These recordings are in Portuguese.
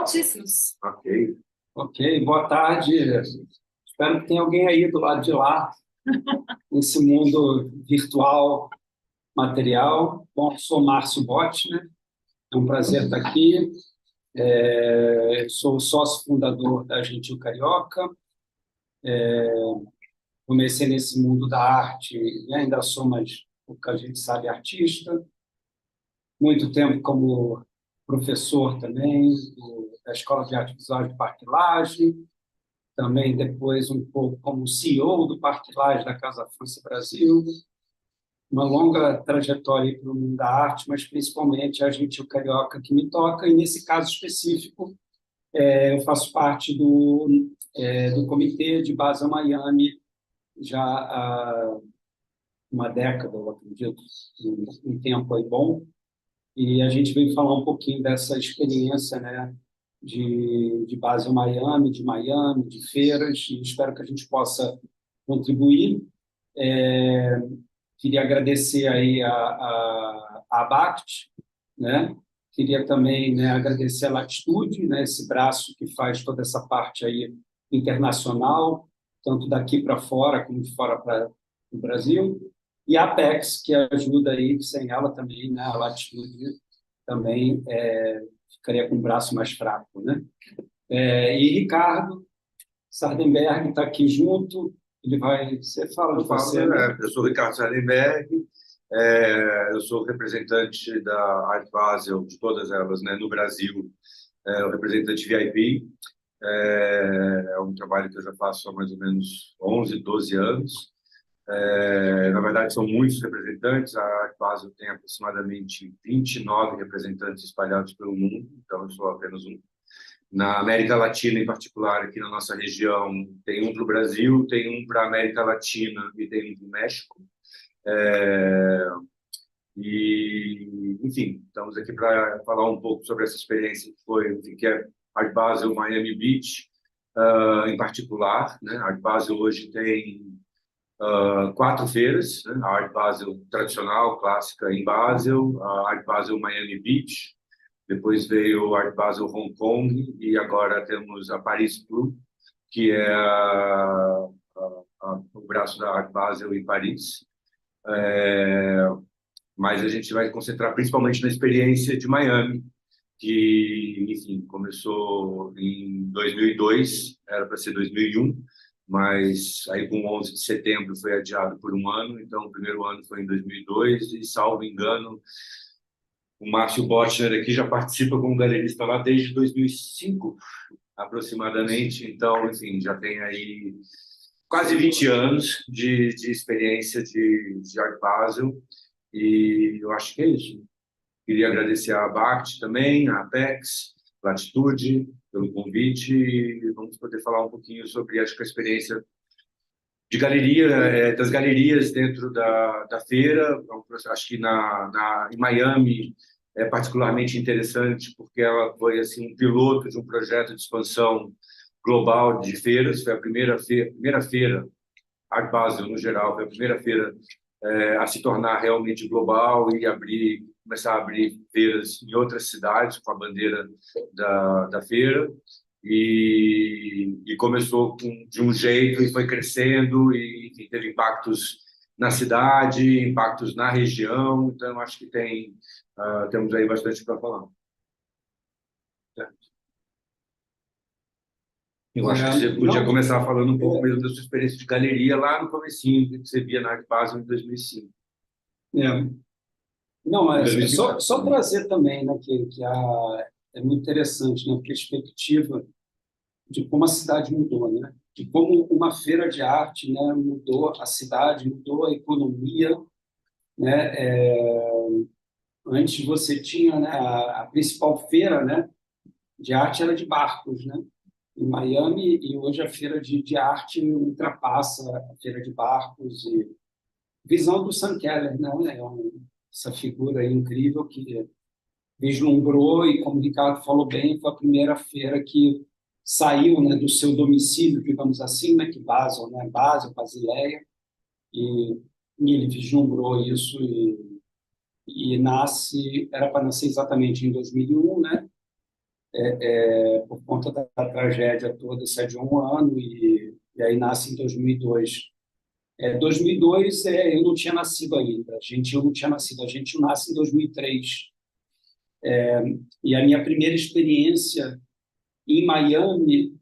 prontíssimos. Ok. Ok, boa tarde. Espero que tenha alguém aí do lado de lá, nesse mundo virtual, material. Bom, sou Márcio Botti, né? É um prazer estar aqui. Sou sócio fundador da Gentil Carioca. Comecei nesse mundo da arte e ainda sou, mas o que a gente sabe, artista. Muito tempo como professor também da Escola de Arte Visual de Parque Lage. Também depois um pouco como CEO do Parque Lage da Casa França Brasil. Uma longa trajetória para o mundo da arte, mas principalmente a Gentil Carioca que me toca, e nesse caso específico eu faço parte do comitê de Basel Miami já há uma década, eu acredito, um tempo aí bom, e a gente veio falar um pouquinho dessa experiência, né, de Basel Miami, de feiras, e espero que a gente possa contribuir. Queria agradecer aí a ABACT, né? Queria também, né, agradecer a Latitude, né, esse braço que faz toda essa parte aí internacional, tanto daqui para fora como de fora para o Brasil, e a Apex, que ajuda aí, que sem ela também, né, a Latitude também ficaria com o braço mais fraco, né? E Ricardo Sardenberg está aqui junto, ele vai... Você fala de você, né? Eu sou Ricardo Sardenberg, eu sou representante da Art Basel, de todas elas, né, no Brasil, o representante VIP. É um trabalho que eu já faço há mais ou menos 11, 12 anos. Na verdade, são muitos representantes. A Art Basel tem aproximadamente 29 representantes espalhados pelo mundo, então eu sou apenas um. Na América Latina, em particular, aqui na nossa região, tem um para o Brasil, tem um para a América Latina e tem um para o México. Enfim, estamos aqui para falar um pouco sobre essa experiência que é Art Basel Miami Beach, em particular, né? A Art Basel hoje tem 4 feiras, né? A Art Basel tradicional, clássica em Basel, a Art Basel Miami Beach, depois veio o Art Basel Hong Kong e agora temos a Paris Blue, que é o braço da Art Basel em Paris. Mas a gente vai concentrar principalmente na experiência de Miami, que, enfim, começou em 2002, era para ser 2001, mas aí com 11 de setembro foi adiado por um ano, então o primeiro ano foi em 2002 e, salvo engano, o Márcio Bottner aqui já participa como galerista lá desde 2005, aproximadamente. Então, enfim, já tem aí quase 20 anos de experiência de Art Basel. E eu acho que é isso. Queria agradecer a ABACT também, a Apex, Latitude, pelo convite. E vamos poder falar um pouquinho sobre, acho que a experiência de galeria, das galerias dentro da feira. Acho que em Miami é particularmente interessante porque ela foi assim um piloto de um projeto de expansão global de feiras. Foi a primeira feira, Art Basel no geral, foi a primeira feira a se tornar realmente global e começar a abrir feiras em outras cidades com a bandeira da feira. E começou de um jeito e foi crescendo e, enfim, teve impactos na cidade, impactos na região. Então, acho que temos aí bastante para falar. Eu acho que você podia começar falando um pouco mesmo da sua experiência de galeria lá no comecinho, que você via na Art Basel em 2005. Não, mas só trazer também, né, é muito interessante, né, a perspectiva de como a cidade mudou, né, de como uma feira de arte, né, mudou a cidade, mudou a economia, né. Antes você tinha, né, a principal feira, né, de arte era de barcos, né, em Miami, e hoje a feira de arte ultrapassa a feira de barcos. E visão do Sam Keller, né, essa figura aí incrível que vislumbrou e, como o Ricardo falou bem, foi a primeira feira que saiu, né, do seu domicílio, digamos assim, né, que Basel, né, Basileia, e ele vislumbrou isso e era para nascer exatamente em 2001, né, por conta da tragédia toda, isso é de um ano, e aí nasce em 2002. 2002, eu não tinha nascido ainda, eu não tinha nascido, a gente nasce em 2003. E a minha primeira experiência em Miami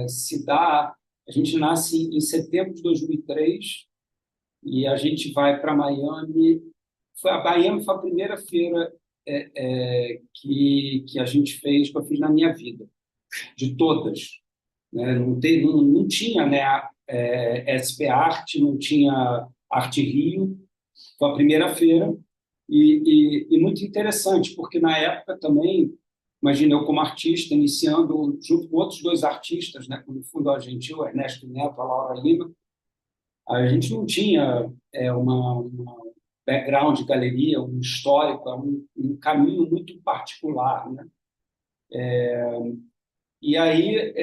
se dá, a gente nasce em setembro de 2003 e a gente vai para Miami. Miami foi a primeira feira que a gente fez, que eu fiz na minha vida, de todas, né? Não tinha, né, SP Arte, não tinha Arte Rio, foi a primeira feira e muito interessante, porque na época também, imagina eu como artista, iniciando junto com outros dois artistas, né, como o Fundo Argentil, o Ernesto Neto, a Laura Lima, a gente não tinha uma background de galeria, um histórico, um caminho muito particular, né? E aí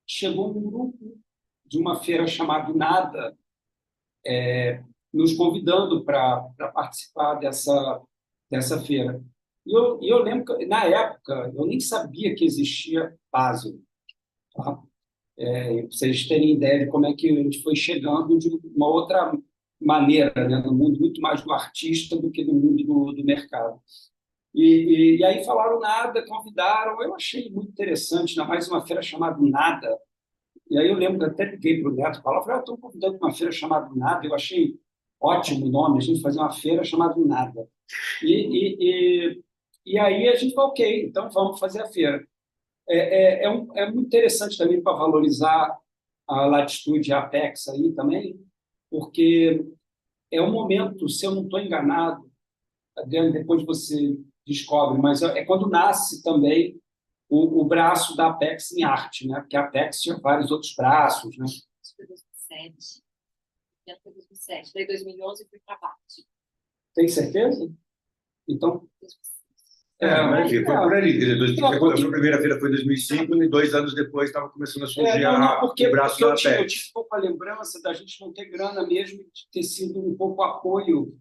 chegou um grupo de uma feira chamada Nada, nos convidando para participar dessa feira. E eu lembro que, na época, eu nem sabia que existia Basel. Tá? Para vocês terem ideia de como é que a gente foi chegando de uma outra maneira, né, no mundo muito mais do artista do que do mundo do mercado. E aí falaram Nada, convidaram, eu achei muito interessante, ainda mais uma feira chamada Nada. E aí eu lembro que até liguei para o Neto e falei, estou convidando uma feira chamada Nada, eu achei ótimo o nome, a gente fazia uma feira chamada Nada. E aí a gente falou, ok, então vamos fazer a feira. É muito interessante também para valorizar a Latitude e a Apex aí também, porque é um momento, se eu não estou enganado, Adriano, depois você descobre, mas é quando nasce também o braço da Apex em arte, né? Porque a Apex tinha vários outros braços, né? Isso foi 2007. Já foi 2007. Daí 2011 eu fui para arte. Tem certeza? Então, mas foi por ali. Quer dizer, a primeira feira foi em 2005 e 2 anos depois estava começando a surgir o braço da eu tive Apex. um pouco a lembrança da gente não ter grana mesmo, de ter sido um pouco apoio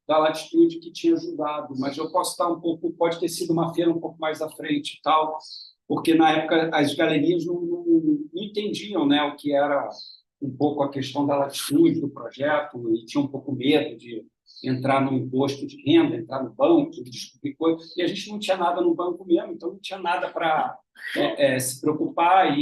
da Latitude que tinha ajudado, mas eu posso estar um pouco, pode ter sido uma feira um pouco mais à frente e tal, porque na época as galerias não entendiam, né, o que era um pouco a questão da Latitude, do projeto, e tinha um pouco medo de entrar no imposto de renda, entrar no banco, descobrir coisas, e a gente não tinha nada no banco mesmo, então não tinha nada para se preocupar,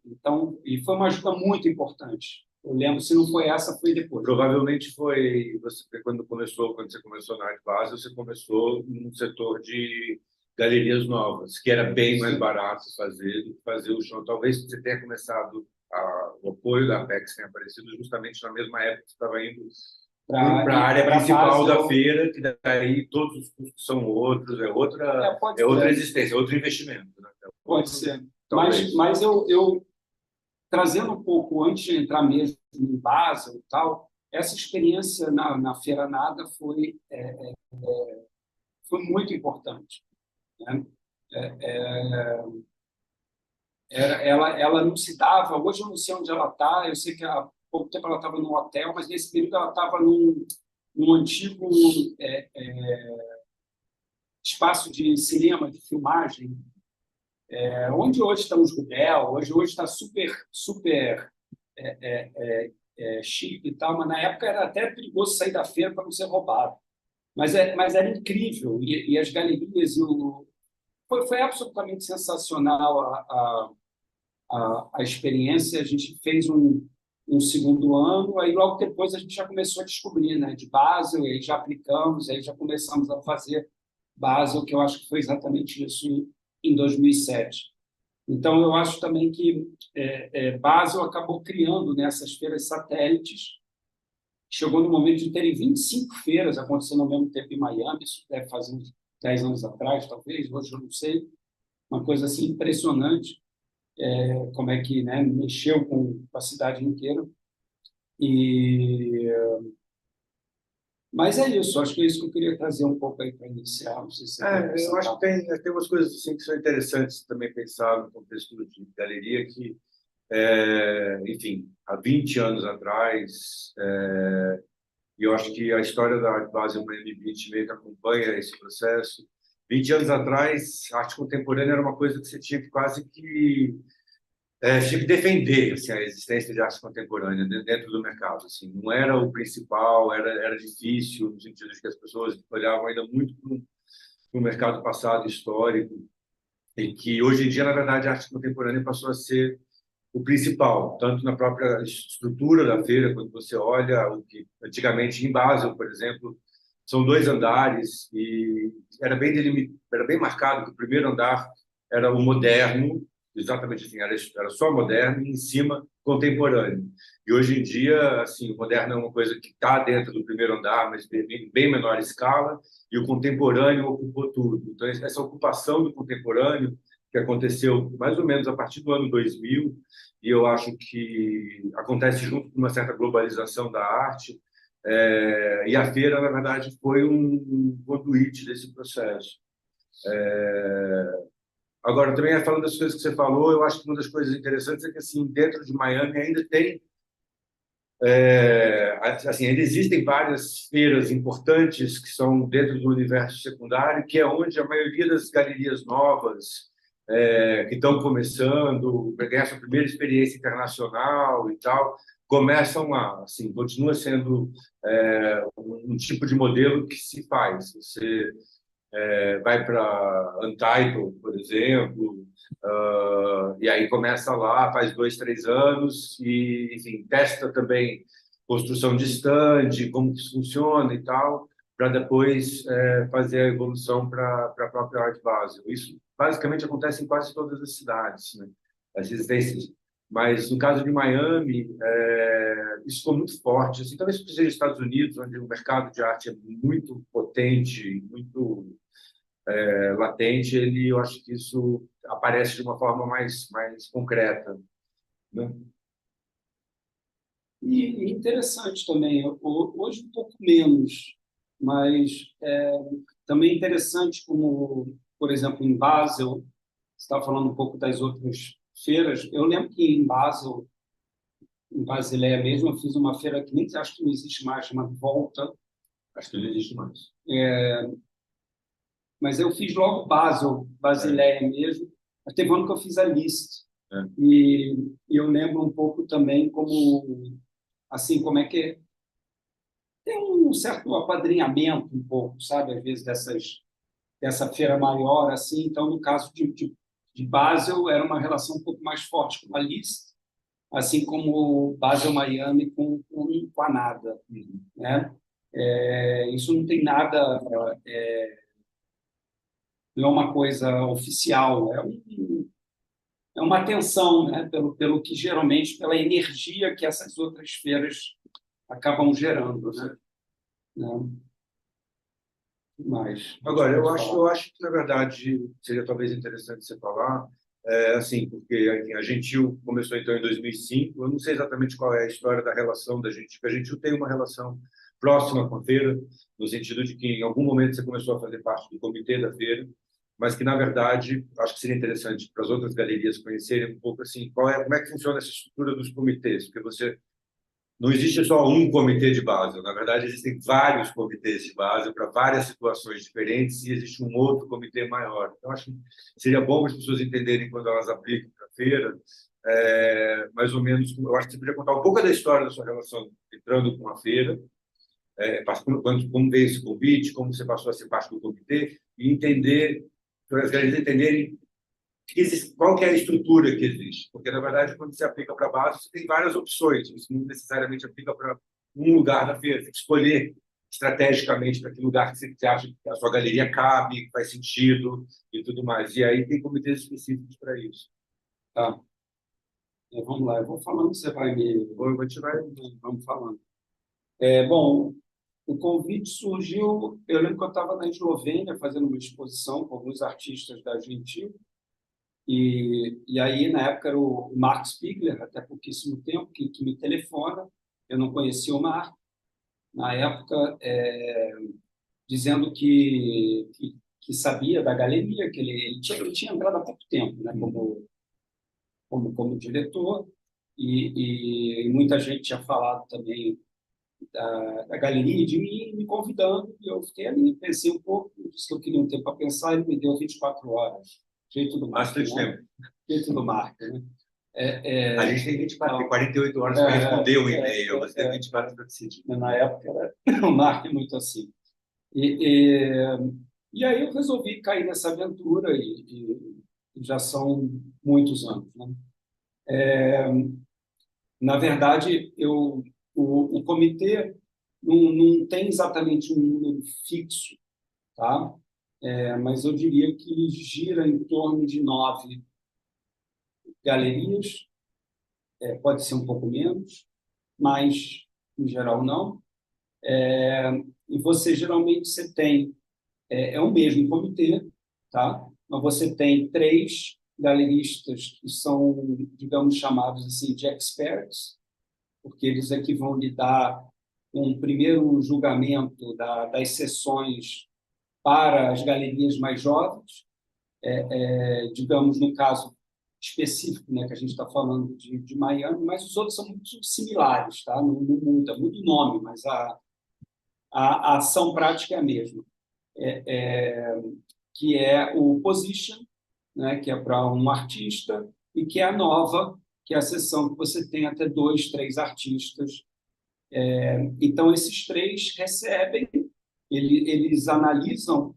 então, foi uma ajuda muito importante. Eu lembro, se não foi essa, foi depois. Provavelmente foi quando você começou na Arte Basel, você começou num setor de galerias novas, que era bem mais barato fazer do que fazer o show. Talvez você tenha começado o apoio da Apex tenha aparecido justamente na mesma época que você estava indo para a área principal da feira, que daí todos os custos são outros, é outra existência, é outro investimento. Né? Pode ser. Mas eu trazendo um pouco antes de entrar mesmo em Basel e tal, essa experiência na Feira Nada foi muito importante, né? Ela não se dava, hoje eu não sei onde ela está, eu sei que há pouco tempo ela estava num hotel, mas nesse período ela estava num antigo espaço de cinema, de filmagem, onde hoje está os Rubel, hoje está super chique e tal, mas na época era até perigoso sair da feira para não ser roubado. Mas era incrível, e as galerias, foi absolutamente sensacional a experiência. A gente fez um segundo ano, aí logo depois a gente já começou a descobrir, né, de Basel, e aí já aplicamos, aí já começamos a fazer Basel, que eu acho que foi exatamente isso em 2007. Então, eu acho também que Basel acabou criando nessas feiras satélites. Chegou no momento de terem 25 feiras acontecendo ao mesmo tempo em Miami, isso deve fazer uns 10 anos atrás, talvez, hoje eu não sei, uma coisa assim impressionante, como é que, né, mexeu com a cidade inteira. Mas é isso, acho que é isso que eu queria trazer um pouco aí para iniciar. Não sei se você eu acho que tem umas coisas assim que são interessantes também pensar no contexto de galeria, que, enfim, há 20 anos atrás, e eu acho que a história da Art Basel Miami Beach meio que acompanha esse processo. 20 anos atrás, a arte contemporânea era uma coisa que você tinha que quase que tinha que defender assim, a existência de arte contemporânea dentro do mercado. Assim, não era o principal, era difícil, no sentido de que as pessoas olhavam ainda muito para o mercado passado histórico, e que hoje em dia, na verdade, a arte contemporânea passou a ser o principal, tanto na própria estrutura da feira, quando você olha o que antigamente em Basel, por exemplo, são 2 andares e era bem marcado que o primeiro andar era o moderno, exatamente assim, era só moderno e em cima contemporâneo. E hoje em dia, assim, o moderno é uma coisa que está dentro do primeiro andar, mas bem menor escala, e o contemporâneo ocupou tudo. Então, essa ocupação do contemporâneo que aconteceu mais ou menos a partir do ano 2000, e eu acho que acontece junto com uma certa globalização da arte, e a feira, na verdade, foi um conduíte desse processo. Agora, também falando das coisas que você falou, eu acho que uma das coisas interessantes é que, assim, dentro de Miami ainda tem, assim, ainda existem várias feiras importantes que são dentro do universo secundário, que é onde a maioria das galerias novas que estão começando, ganhar sua primeira experiência internacional e tal, começam lá, assim, continua sendo um tipo de modelo que se faz. Você vai para Untitled, por exemplo, e aí começa lá, faz 2, 3 anos e, enfim, testa também construção de stand, como que isso funciona e tal, para depois fazer a evolução para a própria Art Basel. Isso basicamente acontece em quase todas as cidades, né? As residências. Mas no caso de Miami, isso ficou muito forte. Assim, talvez seja os Estados Unidos, onde o mercado de arte é muito potente, muito latente, eu acho que isso aparece de uma forma mais concreta, né? E interessante também, hoje um pouco menos, mas também interessante como, por exemplo, em Basel, você estava falando um pouco das outras feiras, eu lembro que em Basel, em Basileia mesmo, eu fiz uma feira que nem acho que não existe mais, chama Volta, Acho que não existe mais. mas eu fiz logo Basel, Basileia mesmo, mas teve um ano que eu fiz a List, É. e eu lembro um pouco também como, assim, como é que tem um certo apadrinhamento um pouco, sabe, às vezes dessa feira maior, assim. Então, no caso de Basel, era uma relação um pouco mais forte com a List, assim como Basel Miami com a NADA, né? Isso não tem nada, não é uma coisa oficial, é uma atenção, né? Pelo que geralmente, pela energia que essas outras feiras acabam gerando, né? Mas Agora, eu acho que, na verdade, seria talvez interessante você falar, assim, porque a Gentil começou, então, em 2005. Eu não sei exatamente qual é a história da relação da Gentil, porque a Gentil tem uma relação próxima com a feira, no sentido de que, em algum momento, você começou a fazer parte do comitê da feira, mas que, na verdade, acho que seria interessante para as outras galerias conhecerem um pouco, assim, como é que funciona essa estrutura dos comitês, porque não existe só um comitê de base, na verdade, existem vários comitês de base para várias situações diferentes e existe um outro comitê maior. Então, acho que seria bom para as pessoas entenderem quando elas aplicam para a feira, mais ou menos, eu acho que você podia contar um pouco da história da sua relação entrando com a feira, como veio esse convite, como você passou a ser parte do comitê, e entender, para as galerias entenderem qual que é a estrutura que existe. Porque, na verdade, quando você aplica para a base, você tem várias opções. Você não necessariamente aplica para um lugar da feira. Você tem que escolher estrategicamente para que lugar que você acha que a sua galeria cabe, que faz sentido e tudo mais. E aí tem comitês específicos para isso. tá. Vamos lá, eu vou falando, você vai me... Ou a gente vai... Vamos falando. Bom, o convite surgiu, eu lembro que eu estava na Eslovênia fazendo uma exposição com alguns artistas da Gentil, e aí, na época, era o Mark Spiegler, até pouquíssimo tempo, que me telefona. Eu não conhecia o Mark, na época, dizendo que sabia da galeria, que ele tinha entrado há pouco tempo, né, como diretor, e muita gente tinha falado também da galeria de mim, me convidando, e eu fiquei ali, pensei um pouco, disse que eu queria um tempo para pensar, ele me deu 24 horas, jeito do Bastante marketing, né? tempo. Jeito do marketing, né? A gente tem 24, tem Não, 48 horas para responder o é, e-mail, você tem é, 24 para decidir. na época era um marketing muito assim. E, e aí eu resolvi cair nessa aventura e já são muitos anos, né? Na verdade, o comitê não tem exatamente um número fixo, tá? Mas eu diria que gira em torno de 9 galerias, pode ser um pouco menos, mas em geral não. E você geralmente você tem o mesmo comitê, tá? Mas você tem 3 galeristas que são, digamos, chamados assim de experts, porque eles é que vão lidar com o primeiro julgamento das sessões para as galerias mais jovens, digamos, no caso específico, né, que a gente está falando de Miami, mas os outros são muito similares, tá? Não muda, muda o nome, mas a ação prática é a mesma, que é o position, né, que é para um artista, e que é a nova, que é a sessão que você tem até 2, 3 artistas. Então, esses 3 recebem, eles analisam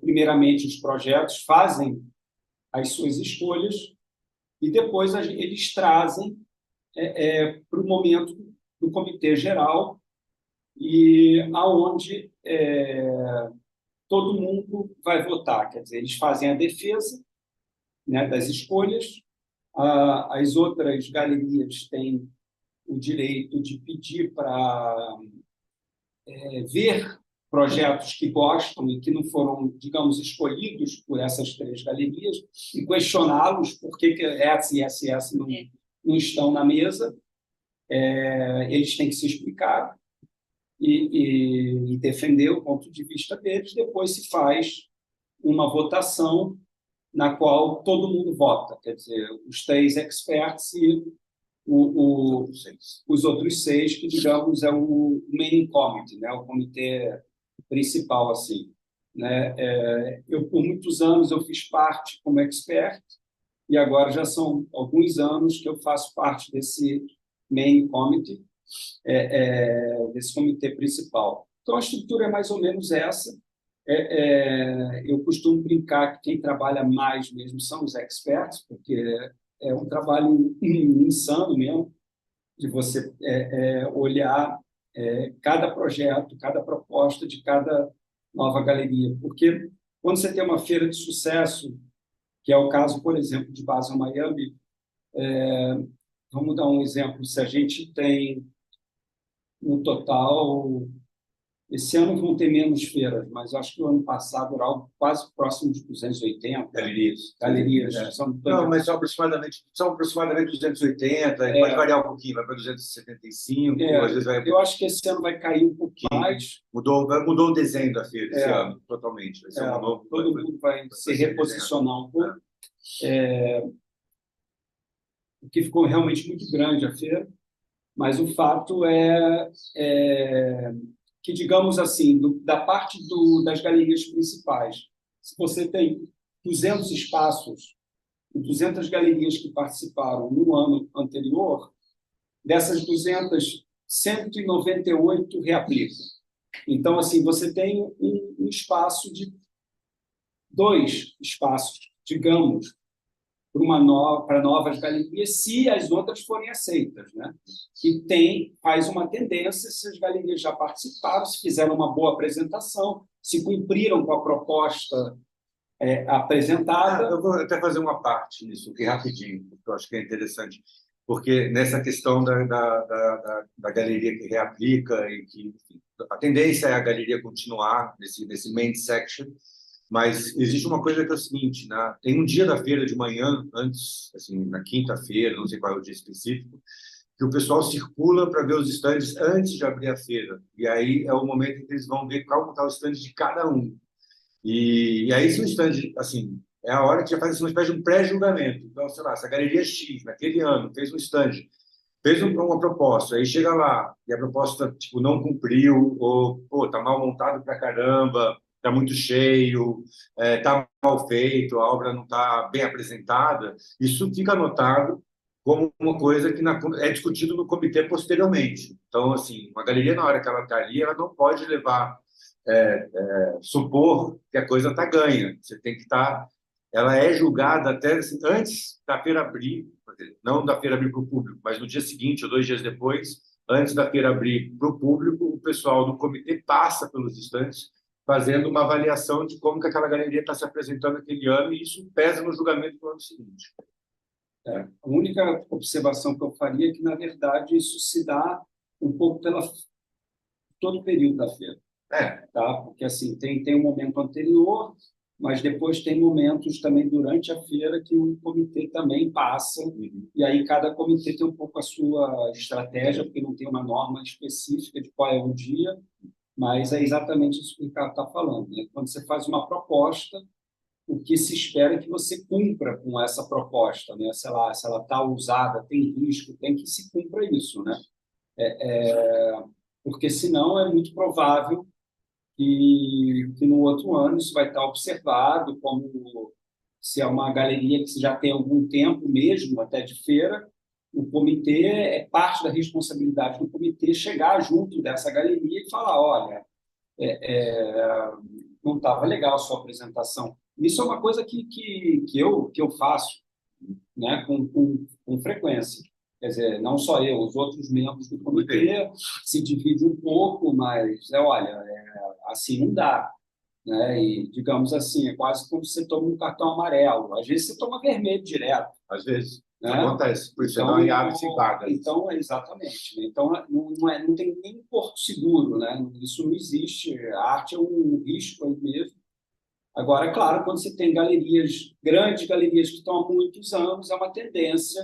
primeiramente os projetos, fazem as suas escolhas e depois eles trazem para o momento do comitê geral e aonde todo mundo vai votar. Quer dizer, eles fazem a defesa, né, das escolhas, as outras galerias têm o direito de pedir para ver projetos que gostam e que não foram, digamos, escolhidos por essas 3 galerias e questioná-los por que essa e essa e essa não estão na mesa. Eles têm que se explicar e defender o ponto de vista deles. Depois se faz uma votação na qual todo mundo vota, quer dizer, os 3 experts e os outros 6, que, digamos, é o main committee, né? O comitê principal, assim, né? Por muitos anos, eu fiz parte como expert e agora já são alguns anos que eu faço parte desse main committee, desse comitê principal. Então, a estrutura é mais ou menos essa. Eu costumo brincar que quem trabalha mais mesmo são os experts, porque é um trabalho insano mesmo, de você olhar cada projeto, cada proposta de cada nova galeria. Porque quando você tem uma feira de sucesso, que é o caso, por exemplo, de Basel Miami, vamos dar um exemplo, se a gente tem no total, esse ano vão ter menos feiras, mas acho que o ano passado era algo quase próximo de 280 galerias. Não, mas são aproximadamente 280, pode variar um pouquinho, vai para 275, às vezes vai... Eu acho que esse ano vai cair um pouquinho mais. Mudou o desenho da feira esse ano, totalmente. Vai ser um novo, todo mundo vai se reposicionar um pouco. Porque ficou realmente muito grande a feira, mas o fato é que, digamos assim, da parte das galerias principais, se você tem 200 espaços, 200 galerias que participaram no ano anterior, dessas 200, 198 reaplicam. Então, assim, você tem um espaço de 2 espaços, digamos, para novas galerias, se as outras forem aceitas, né? E faz uma tendência, se as galerias já participaram, se fizeram uma boa apresentação, se cumpriram com a proposta apresentada. Eu vou até fazer uma parte nisso aqui rapidinho, porque eu acho que é interessante, porque nessa questão da galeria que reaplica e que, enfim, a tendência é a galeria continuar nesse main section. Mas existe uma coisa que é o seguinte, né? Tem um dia da feira de manhã, antes, assim, na quinta-feira, não sei qual é o dia específico, que o pessoal circula para ver os estandes antes de abrir a feira. E aí é o momento em que eles vão ver qual está o estande de cada um. E aí, se o estande, assim, é a hora que já faz uma espécie de um pré-julgamento. Então, sei lá, se a galeria X, naquele ano, fez um estande fez uma proposta, aí chega lá e a proposta tipo não cumpriu, ou pô, tá mal montado pra caramba, tá muito cheio, tá mal feito, a obra não tá bem apresentada, isso fica anotado como uma coisa que é discutido no comitê posteriormente. Então, assim, uma galeria, na hora que ela está ali, ela não pode levar, supor que a coisa está ganha. Você tem que estar. Ela é julgada até assim, antes da feira abrir, não da feira abrir para o público, mas no dia seguinte ou 2 dias depois, antes da feira abrir para o público, o pessoal do comitê passa pelos estantes fazendo uma avaliação de como que aquela galeria está se apresentando aquele ano, e isso pesa no julgamento do ano seguinte. A única observação que eu faria é que, na verdade, isso se dá um pouco pela todo o período da feira, tá? Porque assim tem um momento anterior, mas depois tem momentos também durante a feira que o comitê também passa, e aí cada comitê tem um pouco a sua estratégia, porque não tem uma norma específica de qual é o dia, mas é exatamente isso que o Ricardo está falando, né? Quando você faz uma proposta, o que se espera é que você cumpra com essa proposta, né? Se ela está usada, tem risco, tem que se cumpra isso, né? Porque senão é muito provável que no outro ano isso vai estar observado como se é uma galeria que já tem algum tempo mesmo, até de feira, o comitê, é parte da responsabilidade do comitê chegar junto dessa galeria e falar, olha, não estava legal a sua apresentação. Isso é uma coisa que eu faço, né, com frequência. Quer dizer, não só eu, os outros membros do comitê se dividem um pouco, mas, olha, assim não dá. Né? E, digamos assim, é quase como você toma um cartão amarelo. Às vezes você toma vermelho direto. Às vezes, né? acontece. Por isso, Então, não abre se vaga. então, exatamente. Né? Então, não tem nem porto seguro. Né? Isso não existe. A arte é um risco aí mesmo. Agora, claro, quando você tem galerias, grandes galerias que estão há muitos anos, é uma tendência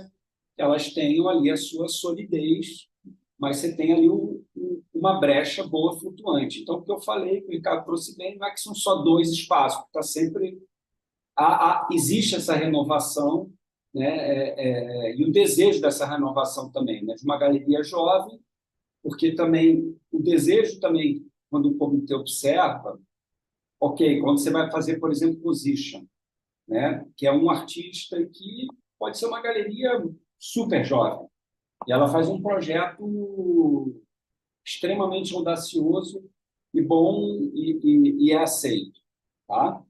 que elas tenham ali a sua solidez, mas você tem ali uma brecha boa flutuante. Então, o que eu falei, que o Ricardo trouxe bem, não é que são só 2 espaços, está sempre existe essa renovação, né, e o desejo dessa renovação também, né, de uma galeria jovem, porque também o desejo também, quando o comitê observa, ok, quando você vai fazer, por exemplo, Position, né, que é um artista que pode ser uma galeria super jovem, e ela faz um projeto extremamente audacioso e bom e é aceito. Tá?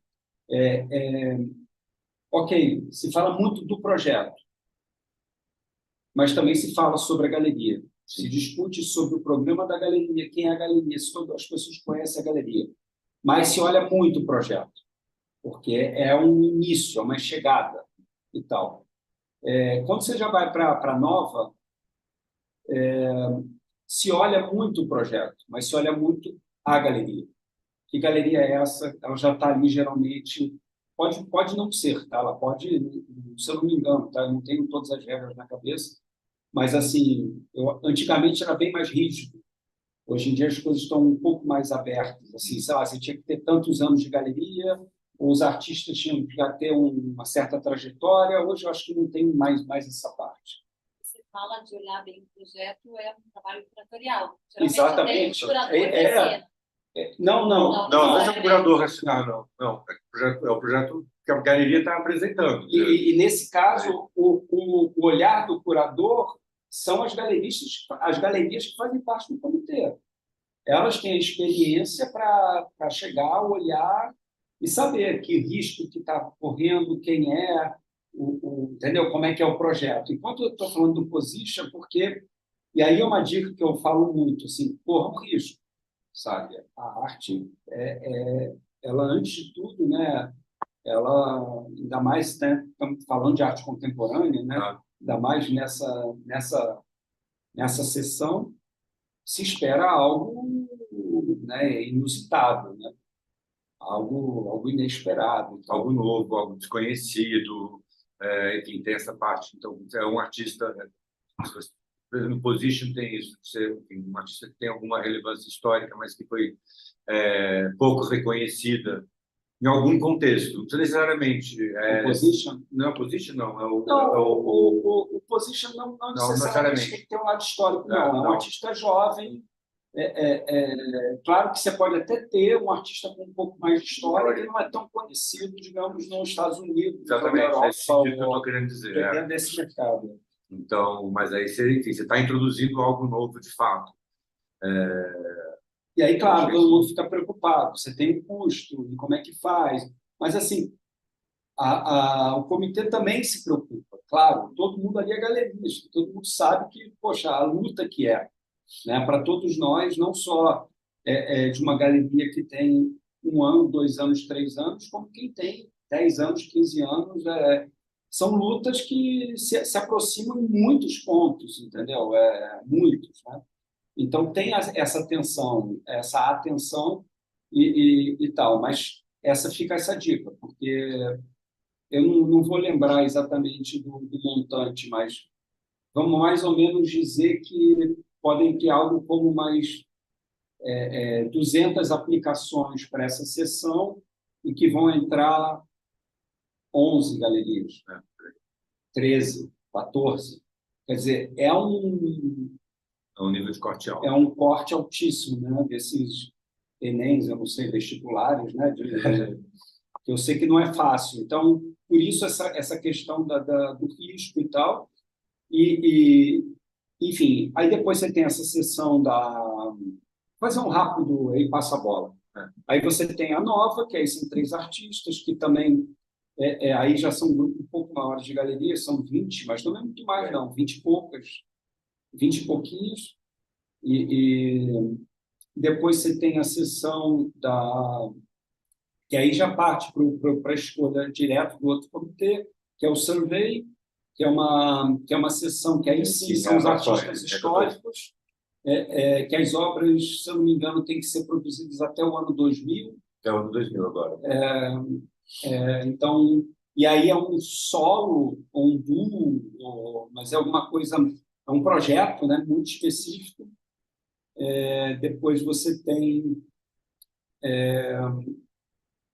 Ok, se fala muito do projeto, mas também se fala sobre a galeria. Se discute sobre o programa da galeria, quem é a galeria, se todas as pessoas conhecem a galeria. Mas se olha muito o projeto, porque é um início, é uma chegada e tal. Quando você já vai para a nova, se olha muito o projeto, mas se olha muito a galeria. Que galeria é essa? Ela já está ali, geralmente... Pode não ser, tá? Ela pode, se eu não me engano, tá? Eu não tenho todas as regras na cabeça, mas, assim, antigamente era bem mais rígido. Hoje em dia as coisas estão um pouco mais abertas. Assim, sei lá, você tinha que ter tantos anos de galeria, os artistas tinham que já ter uma certa trajetória. Hoje eu acho que não tem mais essa parte. Você fala de olhar bem o projeto, é um trabalho curatorial. Exatamente. Tem um curador de cena. Não. Não é o curador racional, não. É o projeto que a galeria está apresentando. E nesse caso, o olhar do curador são as galerias que fazem parte do comitê. Elas têm a experiência para chegar, olhar e saber que risco que está correndo, quem é, entendeu? Como é que é o projeto. Enquanto eu estou falando do position, porque... E aí é uma dica que eu falo muito, assim, corra um risco, sabe? A arte, ela, antes de tudo, né? Ela, ainda mais, né? Estamos falando de arte contemporânea, né? Ainda mais nessa sessão, se espera algo, né, inusitado, né? Algo inesperado. Então, algo novo, algo desconhecido, enfim, tem essa parte. Então, é um artista, né? No Position tem isso, enfim, um artista que tem alguma relevância histórica, mas que foi pouco reconhecida em algum contexto. Não precisa necessariamente. O position? Não é o position, não. Não, o position não Não necessariamente necessariamente. tem que ter um lado histórico, É, não. É um não. artista jovem. Claro que você pode até ter um artista com um pouco mais de história que não é tão conhecido, digamos, nos Estados Unidos, ou na Exatamente. É Europa, esse sentido que eu estou ou querendo dizer. dentro desse mercado. Então, mas aí você está introduzindo algo novo de fato. E aí, claro, todo mundo fica preocupado. Você tem o custo, e como é que faz? Mas, assim, o comitê também se preocupa. Claro, todo mundo ali é galerista, todo mundo sabe que, poxa, a luta que é, né, para todos nós, não só de uma galeria que tem 1 ano, 2 anos, 3 anos, como quem tem 10 anos, 15 anos. São lutas que se aproximam em muitos pontos, entendeu? Muitos, né? Então, tem essa tensão, essa atenção e tal, mas fica essa dica, porque eu não vou lembrar exatamente do montante, mas vamos mais ou menos dizer que podem ter algo como mais 200 aplicações para essa sessão e que vão entrar 11 galerias, Né? 13, 14. Quer dizer, É um nível de corte alto. é um corte altíssimo, né, desses Enems, eu não sei, vestibulares, né, que eu sei que não é fácil. Então, por isso essa questão do risco e tal. Enfim, aí depois você tem essa sessão fazer um rápido aí, passa a bola. Aí você tem a nova, que aí são 3 artistas, que também aí já são um grupo um pouco maiores de galerias, são 20, mas não é muito mais, não, 20 e poucas, 20 e pouquinhos. E depois você tem a sessão que aí já parte para a escolha direto do outro comitê, que é o survey, que é uma sessão que aí sim são os artistas históricos, que as obras, se eu não me engano, têm que ser produzidas até o ano 2000. É o ano 2000 agora. Então, e aí é um solo, ou um duo, mas é alguma coisa, é um projeto, né, muito específico. Depois você tem,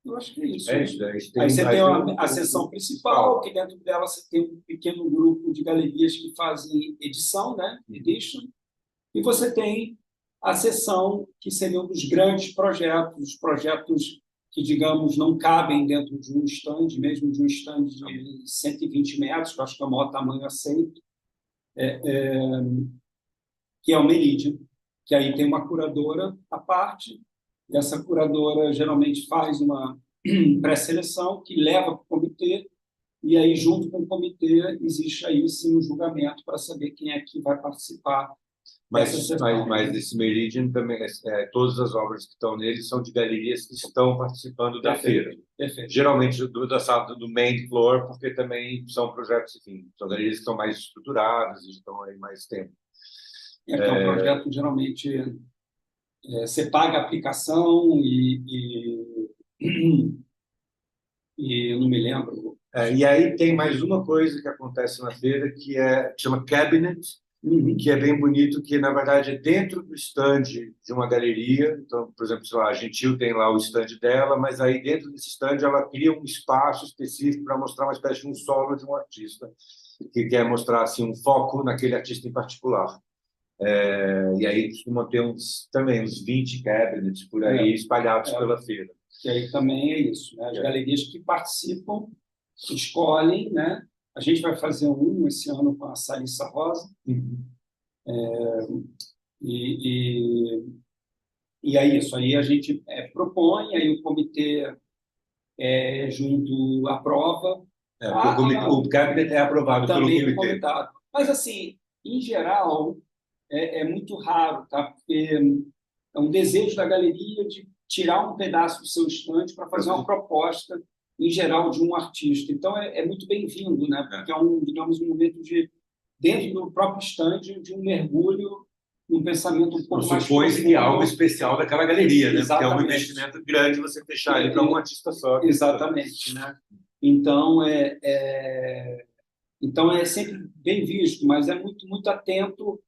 eu acho que é isso. É isso. Aí você tem a sessão principal, que dentro dela você tem um pequeno grupo de galerias que fazem edição, né, edition, e você tem a sessão que seria um dos grandes projetos, os projetos que, digamos, não cabem dentro de um stand, mesmo de um stand de 120 metros, que eu acho que é o maior tamanho aceito, que é o Meridian, que aí tem uma curadora à parte, e essa curadora geralmente faz uma pré-seleção que leva para o comitê, e aí, junto com o comitê, existe aí sim um julgamento para saber quem é que vai participar. Mas esse Meridian também, todas as obras que estão nele são de galerias que estão participando da feira. Perfeito. Geralmente da sala do main floor, porque também são projetos, enfim, são galerias que estão mais estruturadas e estão aí mais tempo. É um projeto, geralmente, você paga a aplicação e eu não me lembro. E aí tem mais uma coisa que acontece na feira, que chama Cabinet, que é bem bonito, que na verdade é dentro do stand de uma galeria. Então, por exemplo, sei lá, a Gentil tem lá o stand dela, mas aí dentro desse stand ela cria um espaço específico para mostrar uma espécie de um solo de um artista, que quer mostrar assim, um foco naquele artista em particular. E aí costuma ter também uns 20 cabinets por aí espalhados pela feira. Que aí também é isso, né? As galerias que participam escolhem, né? A gente vai fazer esse ano com a Salissa Rosa. E é isso. Aí a gente propõe, aí o comitê junto aprova. O cabinet é aprovado pelo comitê. Mas, assim, em geral, é muito raro, tá? Porque é um desejo da galeria de tirar um pedaço do seu estande para fazer uma proposta, em geral, de um artista. Então, é muito bem-vindo, né? Porque digamos, um momento dentro do próprio estande, de um mergulho num pensamento um pouco mais... Supõe-se que é algo especial daquela galeria, né? Porque é um Exatamente. investimento grande você fechar ele para um artista só. Exatamente, né? Então, então é sempre bem visto, mas é muito, muito atento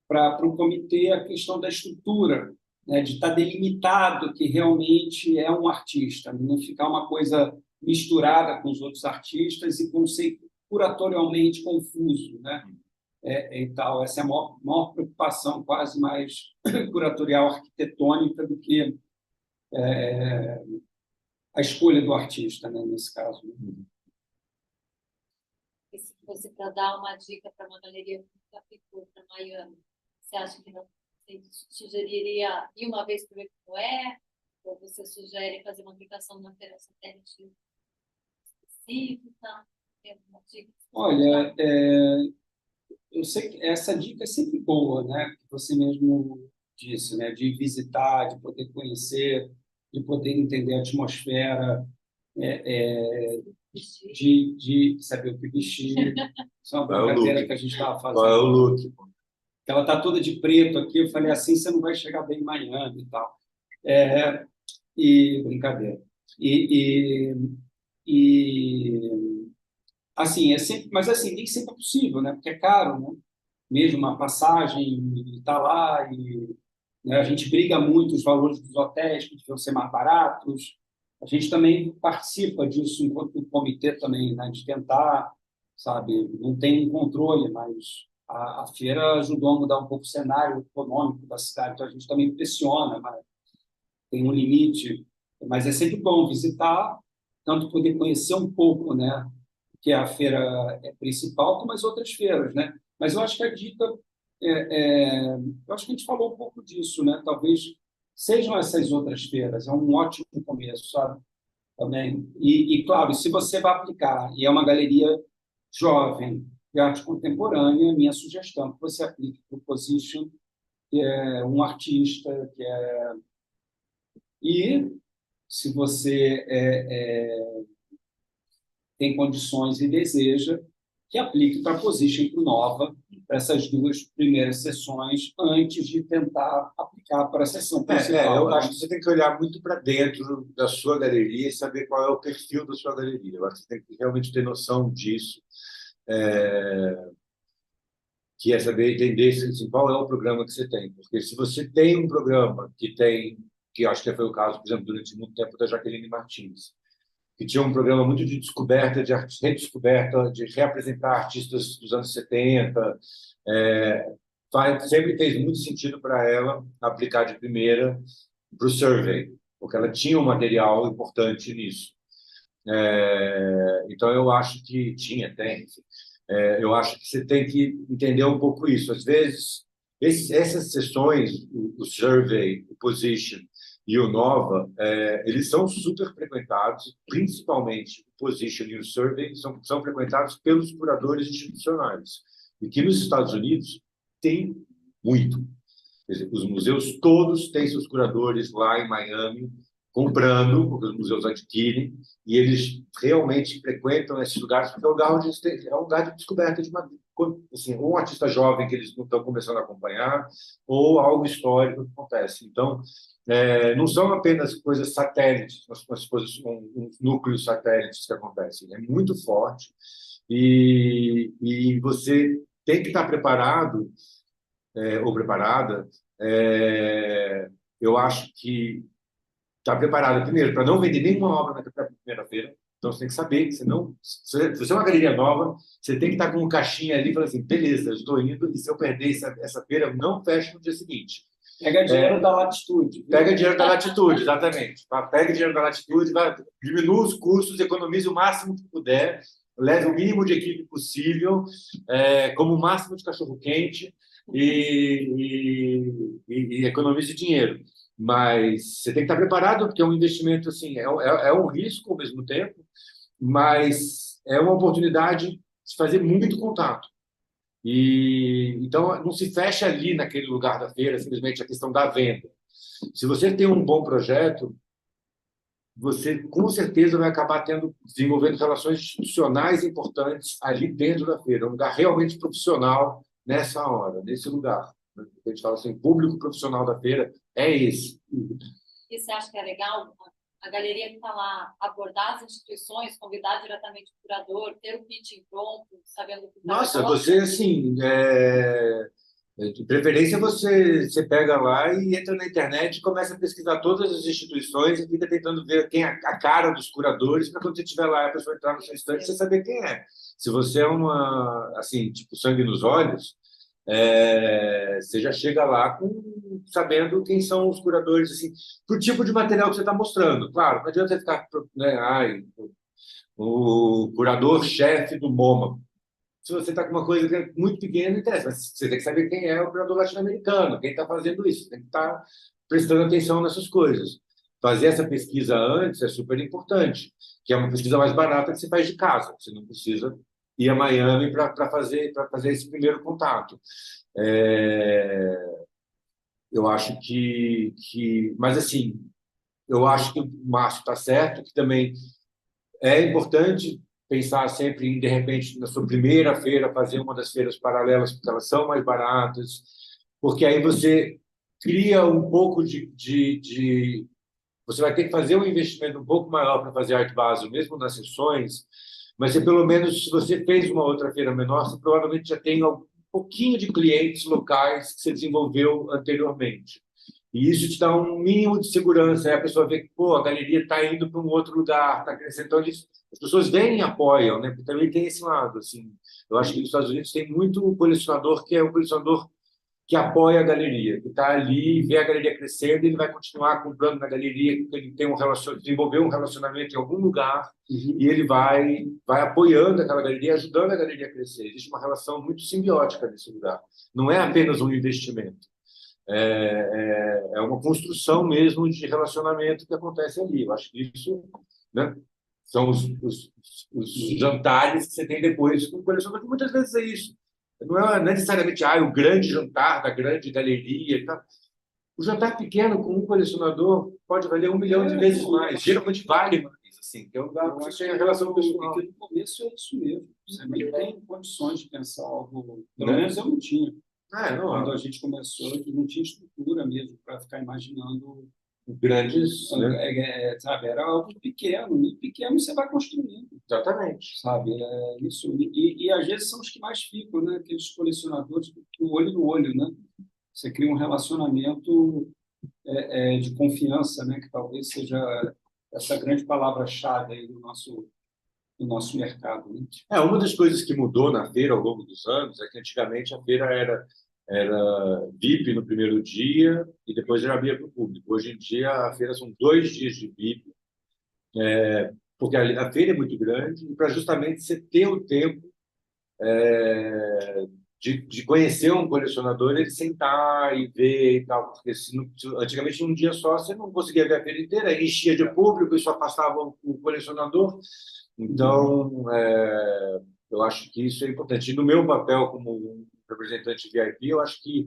para o comitê a questão da estrutura, né, de estar delimitado que realmente é um artista, não ficar uma coisa misturada com os outros artistas e conceito curatorialmente confuso, né? E tal. Essa é a maior preocupação, quase mais curatorial, arquitetônica, do que a escolha do artista, né, nesse caso. E se fosse para dar uma dica para uma galeria que nunca ficou para Miami, você acha que não, você sugeriria ir uma vez para ver como é? Ou você sugere fazer uma aplicação na feira satélite específica? Tem alguma dica? Olha, eu sei que essa dica é sempre boa, né? Que você mesmo disse, né? De visitar, de poder conhecer, de poder entender a atmosfera, de saber o que vestir. Isso é uma Qual é o brincadeira look? que a gente estava Qual é o fazendo. look? Ela está toda de preto aqui. Eu falei assim, você não vai chegar bem em Miami e tal. E brincadeira. E assim, mas assim, nem sempre é possível, né? Porque é caro, né? Mesmo uma passagem, está lá e, né, a gente briga muito os valores dos hotéis que deviam ser mais baratos. A gente também participa disso enquanto comitê também, né, de tentar, sabe, não tem um controle, mas a feira ajudou a mudar um pouco o cenário econômico da cidade, então a gente também pressiona, mas tem um limite, mas é sempre bom visitar, tanto poder conhecer um pouco, né, que é a feira principal, como as outras feiras, né? Mas eu acho que a dica, eu acho que a gente falou um pouco disso, né? Talvez sejam essas outras feiras, é um ótimo começo, sabe? Também. Claro, se você vai aplicar, e é uma galeria jovem de arte contemporânea, minha sugestão é que você aplique para o Position, que é um artista, e se você tem condições e deseja, que aplique para a Position e para o Nova, para essas duas primeiras sessões, antes de tentar aplicar para a sessão principal. Eu né? acho que você tem que olhar muito para dentro da sua galeria e saber qual é o perfil da sua galeria. Eu acho que você tem que realmente ter noção disso, que é saber entender assim, qual é o programa que você tem. Porque se você tem um programa que acho que foi o caso, por exemplo, durante muito tempo da Jaqueline Martins, que tinha um programa muito de descoberta, de redescoberta, de reapresentar artistas dos anos 70. Sempre fez muito sentido para ela aplicar de primeira para o survey, porque ela tinha um material importante nisso. Então, eu acho que tem. Eu acho que você tem que entender um pouco isso. Às vezes, essas sessões, o survey, o position e o Nova, eles são super frequentados, principalmente o Position e o Survey, são frequentados pelos curadores institucionais. E que nos Estados Unidos tem muito. Quer dizer, os museus todos têm seus curadores lá em Miami, comprando, porque os museus adquirem, e eles realmente frequentam esses lugares, porque é um lugar, é um lugar de descoberta de uma, assim, ou um artista jovem que eles não estão começando a acompanhar, ou algo histórico que acontece. Então, não são apenas coisas satélites, mas coisas, uns núcleos satélites que acontecem. É muito forte e você tem que estar preparado ou preparada. Eu acho que está preparada, primeiro, para não vender nenhuma obra na primeira-feira. Então, você tem que saber que se você é uma galeria nova, você tem que estar com um caixinha ali e falar assim, beleza, eu estou indo, e se eu perder essa feira, eu não fecho no dia seguinte. Pega dinheiro da Latitude. Pega dinheiro da Latitude, exatamente. Pega dinheiro da Latitude, diminua os custos, economize o máximo que puder, leve o mínimo de equipe possível, como o máximo de cachorro-quente e economize dinheiro. Mas você tem que estar preparado, porque é um investimento, assim, é um risco ao mesmo tempo, mas é uma oportunidade de fazer muito contato. Então, não se fecha ali naquele lugar da feira, simplesmente a questão da venda. Se você tem um bom projeto, você com certeza vai acabar desenvolvendo relações institucionais importantes ali dentro da feira, um lugar realmente profissional nessa hora, nesse lugar. A gente fala assim, público profissional da feira é esse. E você acha que é legal a galeria que está lá abordar as instituições, convidar diretamente o curador, ter o pitching pronto, sabendo o que está Nossa, você, assim, De preferência, você pega lá e entra na internet e começa a pesquisar todas as instituições e fica tentando ver quem é a cara dos curadores, para quando você estiver lá, a pessoa entrar no seu instante, você saber quem é. Se você é uma, assim, tipo, sangue nos olhos, você já chega lá sabendo quem são os curadores, assim, pro tipo de material que você está mostrando. Claro, não adianta você ficar, né, o curador-chefe do MoMA. Se você está com uma coisa que é muito pequena, não interessa, mas você tem que saber quem é o operador latino-americano, quem está fazendo isso, tem que estar prestando atenção nessas coisas. Fazer essa pesquisa antes é super importante, que é uma pesquisa mais barata que você faz de casa, você não precisa ir a Miami para fazer esse primeiro contato. É, eu acho mas assim, eu acho que o Márcio está certo, que também é importante pensar sempre em, de repente, na sua primeira feira, fazer uma das feiras paralelas, porque elas são mais baratas, porque aí você cria um pouco você vai ter que fazer um investimento um pouco maior para fazer Art Basel, mesmo nas sessões, mas você, pelo menos, se você fez uma outra feira menor, você provavelmente já tem um pouquinho de clientes locais que você desenvolveu anteriormente. E isso te dá um mínimo de segurança. Aí a pessoa vê que, pô, a galeria está indo para um outro lugar, está crescendo. Então, as pessoas vêm e apoiam, né? Porque também tem esse lado, assim. Eu acho que nos Estados Unidos tem muito colecionador que é um colecionador que apoia a galeria, que está ali, vê a galeria crescendo, e ele vai continuar comprando na galeria, porque ele tem desenvolveu um relacionamento em algum lugar, e ele vai apoiando aquela galeria, ajudando a galeria a crescer. Existe uma relação muito simbiótica nesse lugar. Não é apenas um investimento. É uma construção mesmo de relacionamento que acontece ali. Eu acho que isso, né, são os jantares que você tem depois com o colecionador, que muitas vezes é isso. Não é necessariamente o grande jantar da grande galeria e tal. O jantar pequeno com um colecionador pode valer 1 milhão de vezes mais. Geralmente vale mais, assim, que é um lugar que você tem a relação pessoal. Porque no começo é isso mesmo. Você nem tem condições de pensar algo. Pelo Né? menos eu não tinha. Não, Quando a gente começou, não tinha estrutura mesmo para ficar imaginando. grandes, né? Sabe, era algo pequeno, e pequeno você vai construindo, Exatamente. sabe? É isso. E às vezes são os que mais ficam, né? Aqueles colecionadores do olho no olho, né? Você cria um relacionamento de confiança, né? Que talvez seja essa grande palavra-chave aí do nosso mercado, né? Uma das coisas que mudou na feira ao longo dos anos é que antigamente a feira era VIP no primeiro dia e depois era aberta para o público. Hoje em dia a feira são 2 dias de VIP, porque a feira é muito grande e para justamente você ter o tempo de conhecer um colecionador, ele sentar e ver e tal, porque antigamente num dia só você não conseguia ver a feira inteira, enchia de público e só passava o colecionador. Então, eu acho que isso é importante. E no meu papel como um representante VIP, eu acho que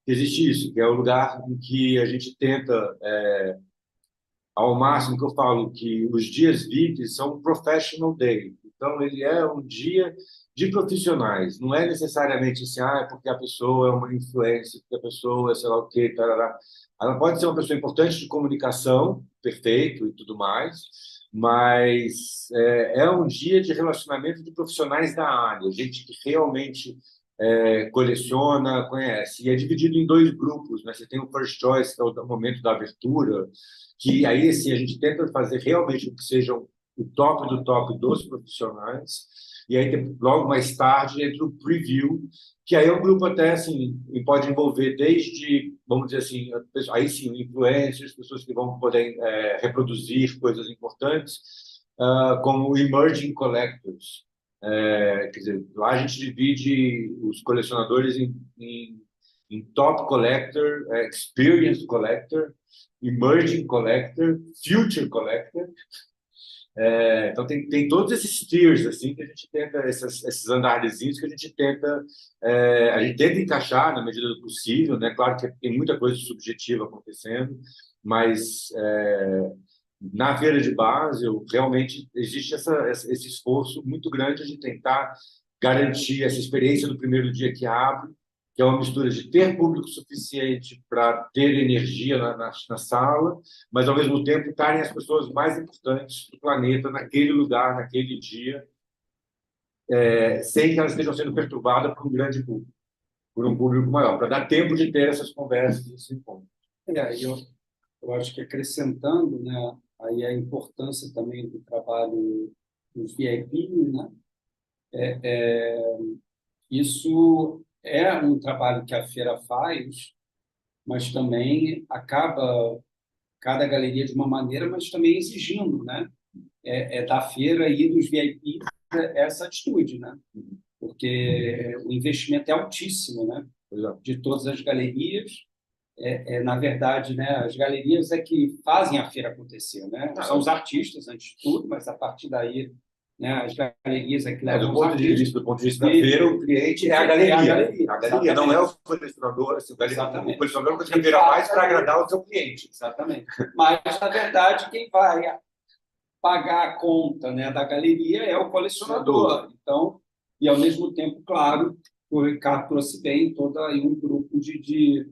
existe isso, que é o lugar em que a gente tenta, ao máximo que eu falo, que os dias VIP são um professional day. Então, ele é um dia de profissionais. Não é necessariamente assim, porque a pessoa é uma influência, porque a pessoa é sei lá o quê, tarará. Ela pode ser uma pessoa importante de comunicação, perfeito e tudo mais, mas é um dia de relacionamento de profissionais da área, gente que realmente coleciona, conhece. E é dividido em 2 grupos, né? Você tem o First Choice, que é o momento da abertura, que aí assim, a gente tenta fazer realmente o que seja o top do top dos profissionais, e aí logo mais tarde entra o preview, que aí é um grupo até assim, e pode envolver desde, vamos dizer assim, aí sim, influencers, pessoas que vão poder reproduzir coisas importantes, como emerging collectors. Quer dizer, lá a gente divide os colecionadores em top collector, experience collector, emerging collector, future collector. Então tem todos esses tiers assim que a gente tenta, esses andarezinhos que a gente tenta encaixar na medida do possível, né? Claro que tem muita coisa subjetiva acontecendo, mas na feira de Basel realmente existe esse esforço muito grande de tentar garantir essa experiência do primeiro dia que abre, que é uma mistura de ter público suficiente para ter energia na sala, mas, ao mesmo tempo, estarem as pessoas mais importantes do planeta naquele lugar, naquele dia, sem que elas estejam sendo perturbadas por um grande público. por um público maior, para dar tempo de ter essas conversas, esse encontro. Eu acho que acrescentando, né, aí a importância também do trabalho dos VIP, né? Isso é um trabalho que a feira faz, mas também acaba cada galeria de uma maneira, mas também exigindo, né? Da feira e dos VIP essa atitude, né? Porque o investimento é altíssimo, né? De todas as galerias. Na verdade, né, as galerias é que fazem a feira acontecer, né? São os artistas, antes de tudo, mas a partir daí, né, as galerias é que levam os artistas. Do ponto de vista da feira, o cliente é a galeria. A galeria não é o colecionador. O colecionador é o que a feira faz para agradar o seu cliente. Exatamente. Mas, na verdade, quem vai pagar a conta, né, da galeria é o colecionador. Então, e ao mesmo tempo, claro, o Ricardo trouxe bem todo aí um grupo de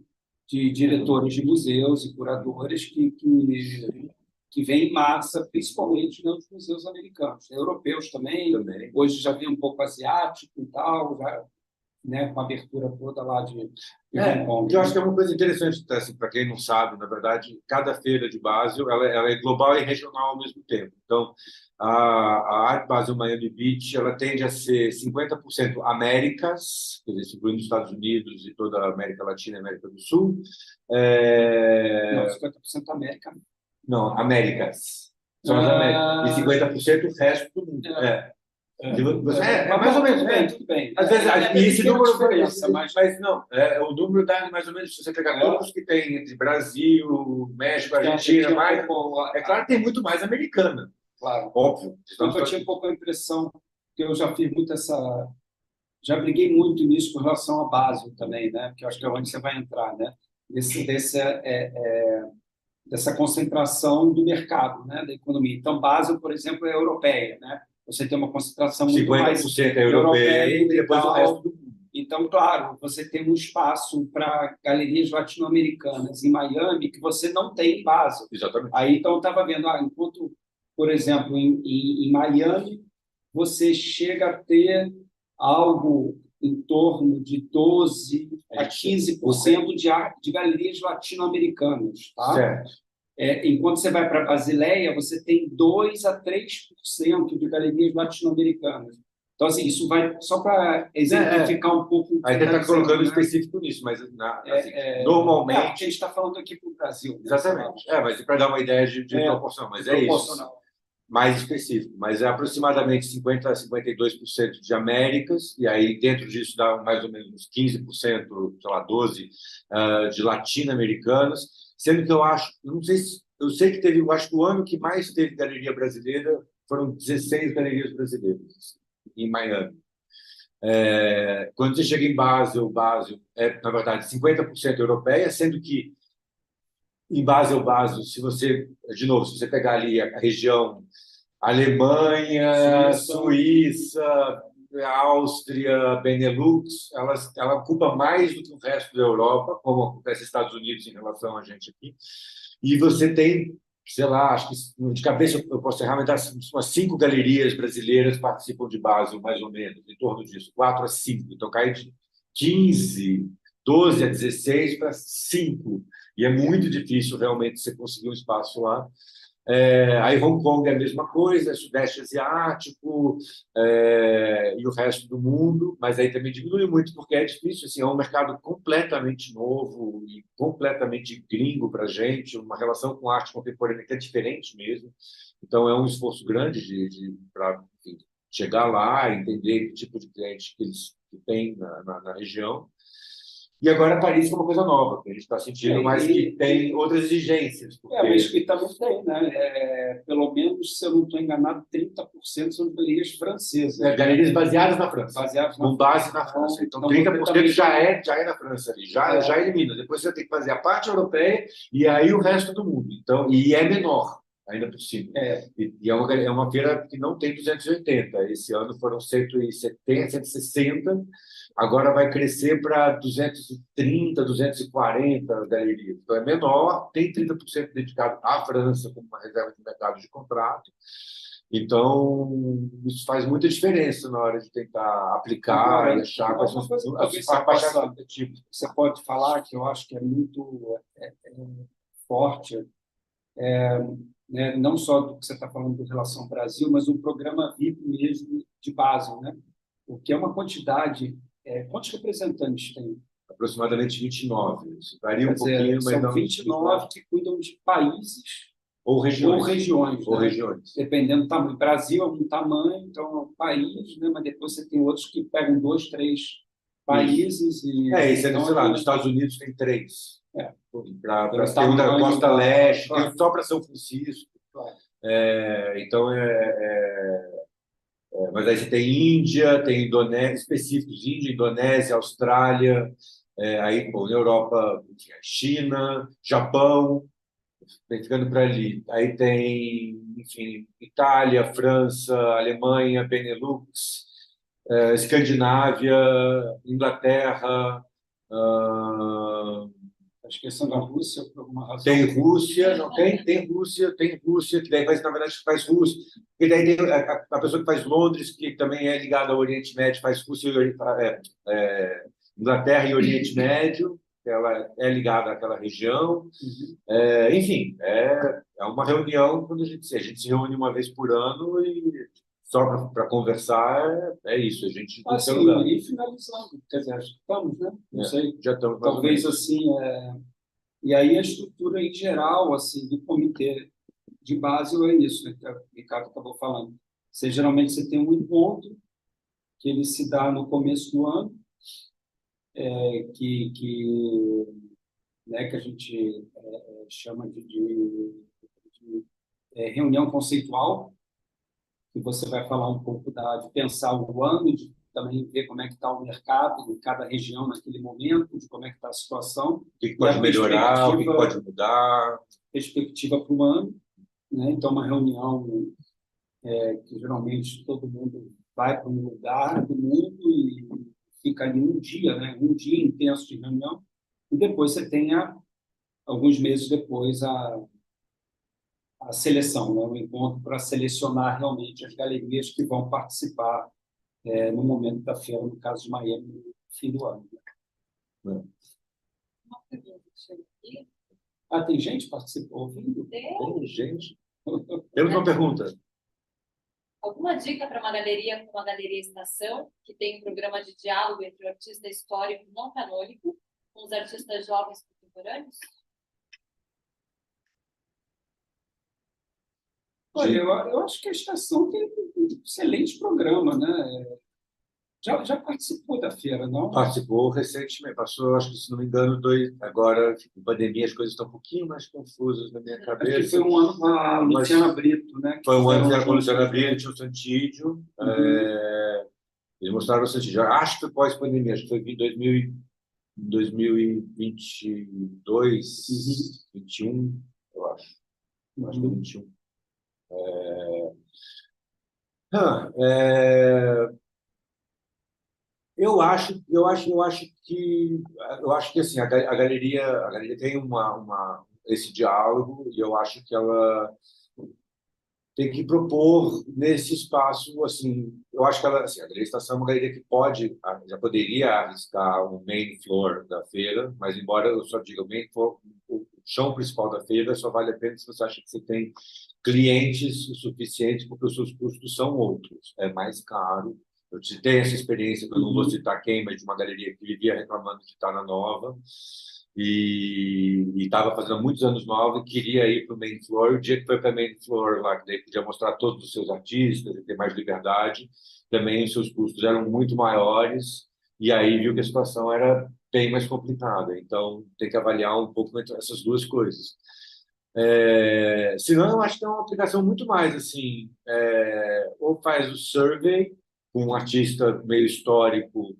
diretores de museus e curadores que vem em massa, principalmente nos museus americanos, europeus também. Hoje já vem um pouco asiático e tal, já, né, com a abertura toda lá de Hong Kong. Eu acho que é uma coisa interessante, assim, para quem não sabe, na verdade, cada feira de Basel ela é global e regional ao mesmo tempo. Então, a Art Basel Miami Beach ela tende a ser 50% Américas, quer dizer, incluindo os Estados Unidos e toda a América Latina e América do Sul. Não, 50% América. Não, Américas. São as Américas. E 50% o resto do mundo. Mais ou menos. Tudo bem. Às vezes, e esse número diferença, mas não, o número dá mais ou menos, se você pegar todos que tem entre Brasil, México, Argentina, mais, é claro que tem muito mais americana. Claro. Óbvio. Então, eu tinha um pouco a impressão que eu já fiz muito já briguei muito nisso com relação a Basel também, né? Porque eu acho que é onde você vai entrar, né? Dessa concentração do mercado, né? Da economia. Então, Basel, por exemplo, é europeia, né? Você tem uma concentração muito mais 50% é europeia e depois o resto do mundo. Então, claro, você tem um espaço para galerias latino-americanas em Miami que você não tem em Basel. Exatamente. Aí, então, eu estava vendo, enquanto, por exemplo, em Miami, você chega a ter algo em torno de 12% a 15% de galerias latino-americanas. Tá? Certo. Enquanto você vai para Basileia, você tem 2% a 3% de galerias latino-americanas. Então, assim, isso vai só para exemplificar um pouco. Aí você está colocando específico nisso, mas normalmente. A gente está falando aqui para o Brasil. Né? Exatamente. Mas para dar uma ideia de proporção, mas é isso. Mais específico, mas é aproximadamente 50% a 52% de Américas, e aí dentro disso dá mais ou menos uns 15%, sei lá, 12% de latino-americanas, sendo que eu não sei se, eu sei que teve, eu acho que o ano que mais teve galeria brasileira foram 16 galerias brasileiras em Miami. Quando você chega em Basel é, na verdade, 50% europeia, sendo que em Basel, se você pegar ali a região Alemanha, Suíça, Áustria, Benelux, ela ocupa mais do que o resto da Europa, como acontece nos Estados Unidos em relação a gente aqui. E você tem, sei lá, acho que de cabeça eu posso errar, mas umas 5 galerias brasileiras participam de Basel, mais ou menos, em torno disso, 4 a 5. Então cai de 15, 12 a 16 para 5. E é muito difícil realmente você conseguir um espaço lá. Aí Hong Kong é a mesma coisa, Sudeste Asiático e o resto do mundo, mas aí também diminui muito porque é difícil, assim, é um mercado completamente novo e completamente gringo para a gente, uma relação com a arte contemporânea que é diferente mesmo. Então é um esforço grande para chegar lá, entender que tipo de cliente que eles têm na região. E agora Paris é uma coisa nova, que a gente está sentindo, mas que tem outras exigências. Mas que também tem, né? Pelo menos, se eu não estou enganado, 30% são galerias francesas. Galerias baseadas na França. Com base na França. Então 30% já é na França ali, já elimina. Depois você tem que fazer a parte europeia e aí o resto do mundo. Então, e é menor, ainda por cima. E é uma feira que não tem 280. Esse ano foram 170, 160. Agora vai crescer para 230, 240 galerias. Então é menor, tem 30% dedicado à França como uma reserva de mercado de contrato. Então, isso faz muita diferença na hora de tentar aplicar Agora, e achar quais são uma coisa que talvez as baixas você expectativas. você pode falar, que eu acho que é muito forte, né? Não só do que você está falando em relação ao Brasil, mas o programa VIP mesmo de base, né? O que é uma quantidade. Quantos representantes tem? Aproximadamente 29. Isso varia Quer um dizer, pouquinho, mas são não 29 que cuidam de países ou ou regiões. regiões, Ou né? regiões. Dependendo do tamanho. O Brasil é um tamanho, então é um país, né? Mas depois você tem outros que pegam 2, 3 países. Isso é, Então, sei lá, nos Estados Unidos tem 3. é, Tem um da tamanho Costa Leste, tem claro, um só para São Francisco. claro. Então, mas aí você tem Índia, tem Indonésia, específicos, Índia, Indonésia, Austrália, aí, pô, na Europa, enfim, China, Japão, vem ficando para ali. Aí tem, enfim, Itália, França, Alemanha, Benelux, Escandinávia, Inglaterra, ah, Acho que questão da Rússia, por alguma razão. tem Rússia, não tem? Tem Rússia, que daí faz, na verdade, faz Rússia. E daí tem a pessoa que faz Londres, que também é ligada ao Oriente Médio, faz Rússia, Inglaterra e Oriente Médio, ela é ligada àquela região. Uhum. Enfim, é uma reunião quando a gente se reúne uma vez por ano e só para conversar é isso, a gente tem Assim, celular. e finalizando, quer dizer, acho que estamos, né? Não sei, Já estamos mais ou talvez menos. assim, e aí a estrutura em geral, assim, do comitê de base é isso, né, que o Ricardo acabou falando. Geralmente você tem um encontro que ele se dá no começo do ano, né, que a gente chama de reunião conceitual, que você vai falar um pouco de pensar o ano, de também ver como é que está o mercado em cada região naquele momento, de como é que está a situação. O que E pode melhorar, o que pode mudar. Perspectiva para o ano, né? Então, uma reunião que geralmente todo mundo vai para um lugar do mundo e fica ali um dia, né? Um dia intenso de reunião, e depois você tem, alguns meses depois, a seleção, né? O encontro para selecionar realmente as galerias que vão participar no momento da feira, no caso de Miami, no fim do ano. Né? Uma pergunta que chegou aqui. Tem gente que participou ouvindo? Tem gente. Temos uma pergunta. Alguma dica para uma galeria como a Galeria Estação, que tem um programa de diálogo entre o artista histórico não canônico com os artistas jovens contemporâneos? Olha, eu acho que a Estação tem um excelente programa, né? Já participou da feira, não? Participou recentemente, passou, acho que, se não me engano, 2. Agora, com pandemia, as coisas estão um pouquinho mais confusas na minha Acho cabeça. que foi um ano com a Luciana Brito, né? Foi um ano que fizeram era com a Luciana juntos, né? Brito, o Santídio. Uhum. Eles mostraram o Santídio. Acho que foi pós-pandemia, acho que foi em 2022, Uhum. 21, eu acho. Acho que foi 21. Eu acho que assim a galeria tem esse diálogo e eu acho que ela tem que propor nesse espaço assim. Eu acho que ela, assim, a Galeria Estação é uma galeria que já poderia arriscar o main floor da feira, mas embora eu só diga o main floor, o chão principal da feira só vale a pena se você acha que você tem clientes o suficiente, porque os seus custos são outros, é mais caro. Eu citei essa experiência, que eu não vou citar quem, mas de uma galeria que vivia reclamando de estar na Nova e estava fazendo muitos anos nova e queria ir para o main floor. O dia que foi para o main floor, lá que daí podia mostrar todos os seus artistas e ter mais liberdade, também os seus custos eram muito maiores e aí viu que a situação era bem mais complicada. Então, tem que avaliar um pouco entre essas duas coisas. Senão, eu acho que é uma aplicação muito mais assim, ou faz o survey com um artista meio histórico,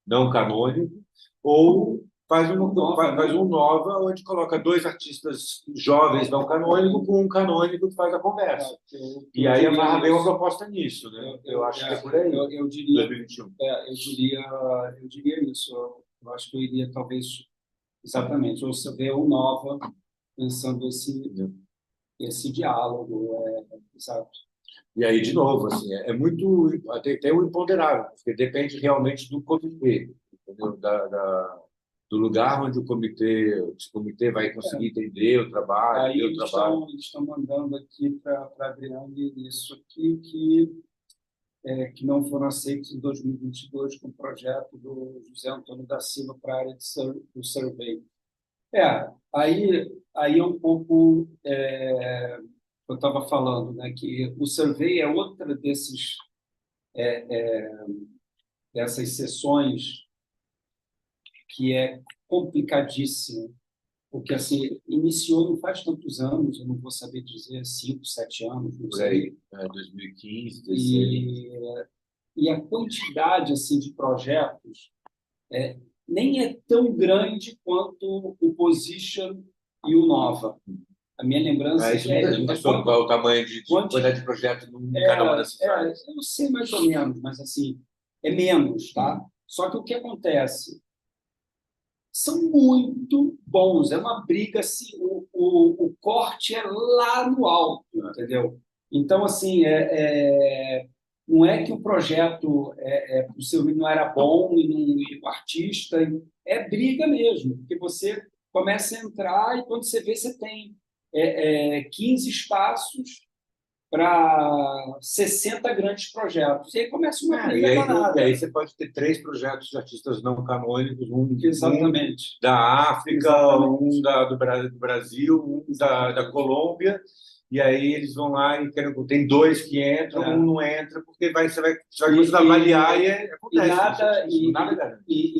não canônico, ou faz um nova, onde coloca 2 artistas jovens não canônicos com um canônico que faz a conversa. E aí amarra bem uma proposta nisso, né? Eu acho que é por aí. Eu diria, 2021. eu diria isso. Eu acho que eu iria, talvez, exatamente, ou você vê o Nova pensando esse diálogo, exato. E aí, de novo, assim, é muito. Tem um imponderável, porque depende realmente do comitê, entendeu? Do lugar onde esse comitê vai conseguir entender o trabalho, Aí ver o trabalho. eles estão mandando aqui para a Adriane isso aqui, que não foram aceitos em 2022 com o projeto do José Antônio da Silva para a área do survey. Aí é um pouco eu estava falando, né, que o survey é outra dessas sessões que é complicadíssima, porque assim iniciou não faz tantos anos, eu não vou saber dizer 5, 7 anos, não Por sei. aí, 2015, 2016. E a quantidade assim de projetos nem é tão grande quanto o Position e o Nova. A minha lembrança Isso muita gente soube qual é o tamanho de quantidade de projeto em cada uma dessas áreas. eu sei mais ou menos, mas assim, é menos, tá? Só que o que acontece? São muito bons, é uma briga, assim, o corte é lá no alto, entendeu? Então, assim, não é que o projeto o seu não era bom e o artista, é briga mesmo, porque você começa a entrar e quando você vê, você tem 15 espaços para 60 grandes projetos. E aí começa uma briga danada. E aí você pode ter 3 projetos de artistas não canônicos, Exatamente. um da África, Exatamente. do Brasil, um da Colômbia, e aí eles vão lá e tem 2 que entram, um não entra, porque você vai começar a avaliar e acontece. E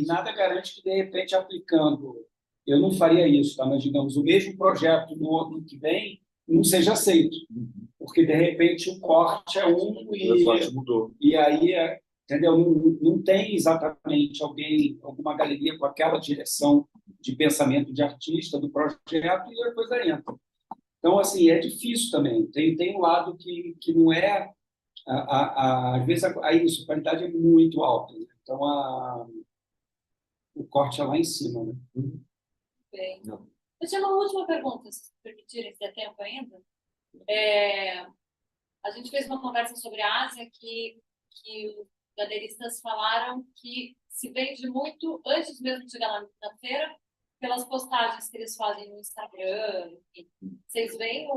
nada garante que, de repente, aplicando, eu não faria isso, tá? Mas, digamos, o mesmo projeto no ano que vem não seja aceito, porque, de repente, o corte é O corte mudou. e aí, entendeu? Não tem exatamente alguma galeria com aquela direção de pensamento de artista do projeto e a coisa entra. Então, assim, é difícil também. Tem um lado que não é... às vezes, a qualidade é muito alta. Né? Então, o corte é lá em cima. Né? Bem. Não. Eu tinha uma última pergunta, se permitirem, se der tempo ainda. A gente fez uma conversa sobre a Ásia que os galeristas falaram que se vende muito antes mesmo de chegar lá na feira, pelas postagens que eles fazem no Instagram. Enfim. Vocês têm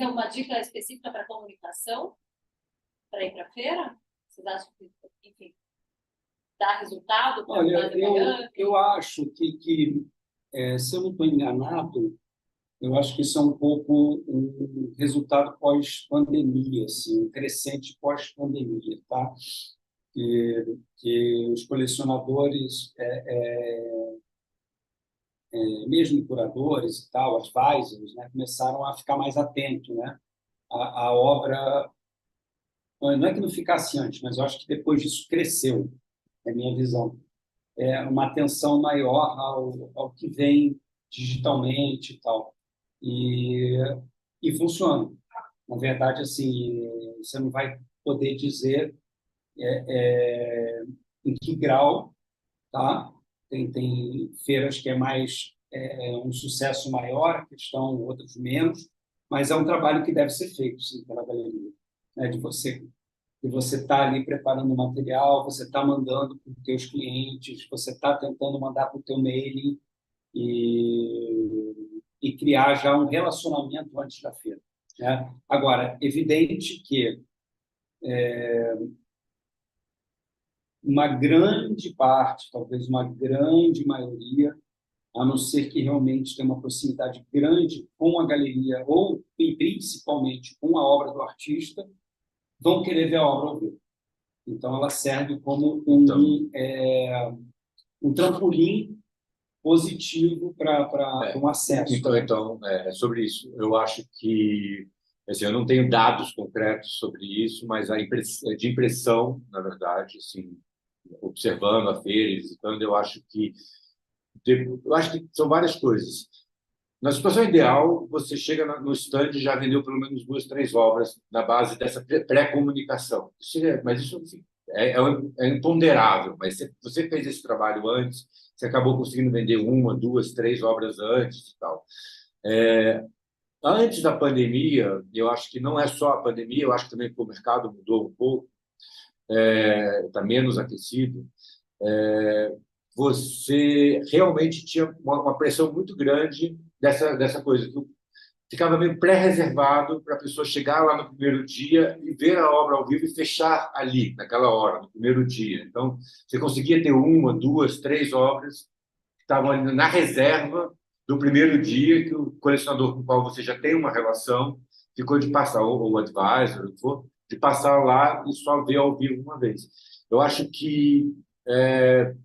uma dica específica para comunicação para ir para a feira? Vocês acham que, enfim, dá resultado? Olha, eu acho que se eu não estou enganado, eu acho que isso é um pouco um resultado pós-pandemia, assim, um crescente pós-pandemia, tá? Que os colecionadores, mesmo curadores e tal, advisors, né, começaram a ficar mais atentos, né? A obra, não é que não ficasse antes, mas eu acho que depois disso cresceu, é a minha visão. Uma atenção maior ao que vem digitalmente e tal. E funciona. Na verdade, assim, você não vai poder dizer em que grau, tá? Tem feiras que é mais um sucesso maior, a questão, outras menos, mas é um trabalho que deve ser feito, sim, pela galeria, né? De você estar ali preparando o material, você está mandando para os teus clientes, você está tentando mandar para o teu mailing e criar já um relacionamento antes da feira, né? Agora, evidente que uma grande parte, talvez uma grande maioria, a não ser que realmente tenha uma proximidade grande com a galeria ou principalmente com a obra do artista, vão querer ver a obra ao vivo. Então, ela serve como um trampolim positivo para um acesso. Então, sobre isso, eu acho que assim, eu não tenho dados concretos sobre isso, mas de impressão, na verdade, assim, observando a feira, visitando, eu acho que são várias coisas. Na situação ideal, você chega no stand e já vendeu pelo menos 2, 3 obras na base dessa pré-comunicação. Mas isso enfim, é imponderável. Mas você fez esse trabalho antes, você acabou conseguindo vender 1, 2, 3 obras antes e tal. Antes da pandemia, eu acho que não é só a pandemia, eu acho que também que o mercado mudou um pouco, está menos aquecido. Você realmente tinha uma pressão muito grande dessa coisa. Ficava meio pré-reservado para a pessoa chegar lá no primeiro dia e ver a obra ao vivo e fechar ali, naquela hora, no primeiro dia. Então, você conseguia ter uma, duas, três obras que estavam ali na reserva do primeiro dia, que o colecionador com o qual você já tem uma relação ficou de passar, ou o advisor, o que for, de passar lá e só ver ao vivo uma vez. Eu acho que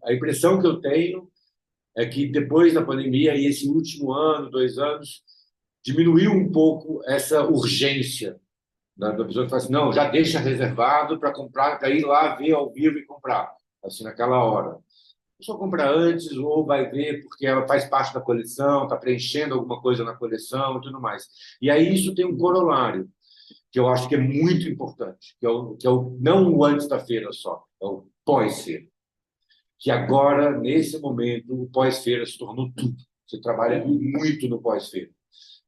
a impressão que eu tenho é que depois da pandemia e esse último ano, 2 anos, diminuiu um pouco essa urgência, né, da pessoa que fala assim, não, já deixa reservado para comprar, para ir lá ver ao vivo e comprar, assim, naquela hora. A pessoa compra antes ou vai ver porque ela faz parte da coleção, está preenchendo alguma coisa na coleção e tudo mais. E aí isso tem um corolário, que eu acho que é muito importante, que é o não o antes da feira só, é o pós-feira. Que agora, nesse momento, o pós-feira se tornou tudo. Você trabalha muito no pós-feira.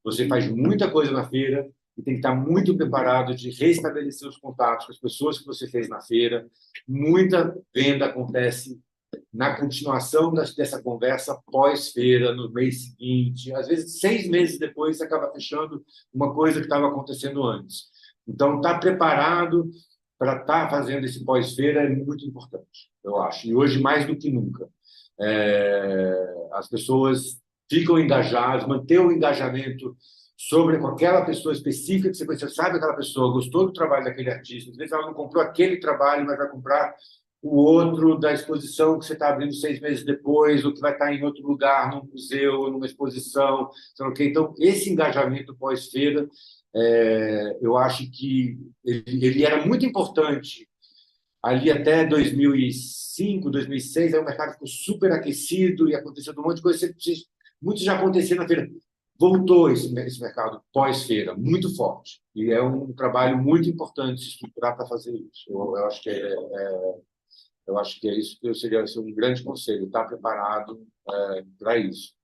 Você faz muita coisa na feira e tem que estar muito preparado de restabelecer os contatos com as pessoas que você fez na feira. Muita venda acontece na continuação dessa conversa pós-feira, no mês seguinte. Às vezes, 6 meses depois, você acaba fechando uma coisa que estava acontecendo antes. Então, estar preparado para estar fazendo esse pós-feira é muito importante, eu acho. E hoje, mais do que nunca. As pessoas ficam engajadas, manter o engajamento sobre aquela pessoa específica que você conhece, sabe aquela pessoa, gostou do trabalho daquele artista, às vezes ela não comprou aquele trabalho, mas vai comprar o outro da exposição que você está abrindo 6 meses depois, ou que vai estar em outro lugar, num museu, numa exposição. Então, esse engajamento pós-feira, eu acho que ele era muito importante ali até 2005, 2006, aí o mercado ficou super aquecido e aconteceu um monte de coisa. Muito já acontecia na feira. Voltou esse mercado pós-feira, muito forte. E é um trabalho muito importante se estruturar para fazer isso. Eu acho que é isso que seria um grande conselho, estar preparado para isso.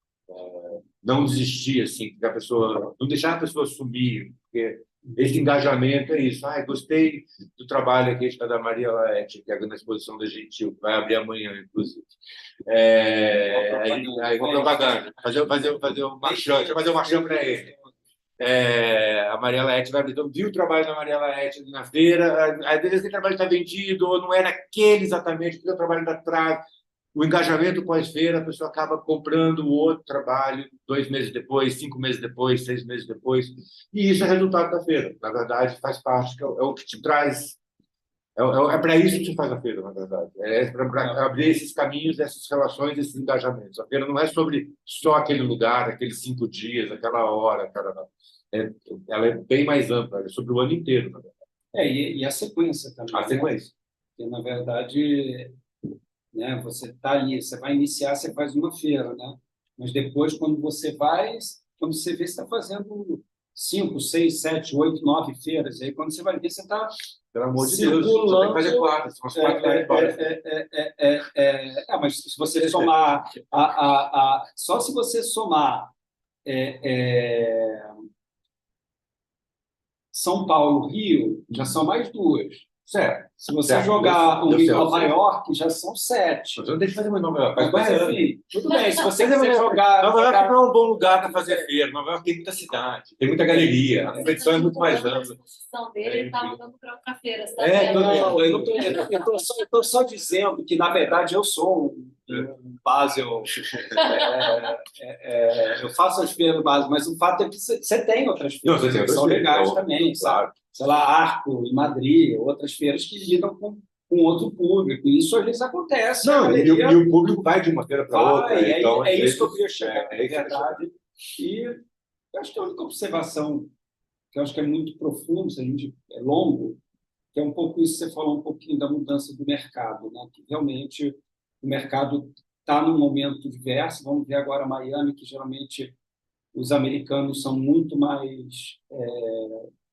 Não desistir, assim, que a pessoa, não deixar a pessoa sumir, porque esse engajamento é isso. Gostei do trabalho aqui da Maria Laete, que é na exposição da Gentil, que vai abrir amanhã, inclusive. Aí vou propaganda, fazer um marchão, deixa eu fazer um marchão para ele. A Maria Laete vai abrir. Então, viu o trabalho da Maria Laete na feira, às vezes aquele trabalho está vendido, ou não era aquele exatamente, porque o trabalho ainda traz. O engajamento pós-feira, a pessoa acaba comprando o outro trabalho 2 meses depois, 5 meses depois, 6 meses depois. E isso é resultado da feira. Na verdade, faz parte, é o que te traz. É para isso que se faz a feira, na verdade. É para abrir esses caminhos, essas relações, esses engajamentos. A feira não é sobre só aquele lugar, aqueles 5 dias, aquela hora. Ela é bem mais ampla, é sobre o ano inteiro, na verdade. E a sequência também. A sequência. Porque, na verdade, né, você está ali, você vai iniciar, você faz uma feira, né? Mas depois, quando você vê, você está fazendo 5, 6, 7, 8, 9 feiras. E aí, quando você vai ver, você está pelo amor de Deus, você tem que fazer 4, são as 4 mas se você somar só se você somar São Paulo, Rio, já são mais 2. Certo. Se você jogar um em Nova York, já são 7. Mas eu não deixo de fazer mais Nova York. Mas enfim, tudo bem. Se você quiser jogar... Nova York não é um bom lugar para fazer feira. Nova York tem muita cidade, tem muita galeria. A competição é muito mais ampla. A exposição dele, ele estava andando para feira. Eu estou só dizendo que, na verdade, eu sou um Basel. Eu faço as feiras básicas, mas o fato é que você tem outras feiras que são legais também, sabe? Sei lá, Arco, em Madrid, outras feiras que lidam com outro público. E isso às vezes acontece. E o público vai de uma feira para outra. Então, é isso que eu queria chegar, na verdade. E eu acho que a única observação, que eu acho que é muito profunda, se a gente é longo, que é um pouco isso que você falou um pouquinho da mudança do mercado, né? Que realmente o mercado está num momento diverso. Vamos ver agora Miami, que geralmente os americanos são muito mais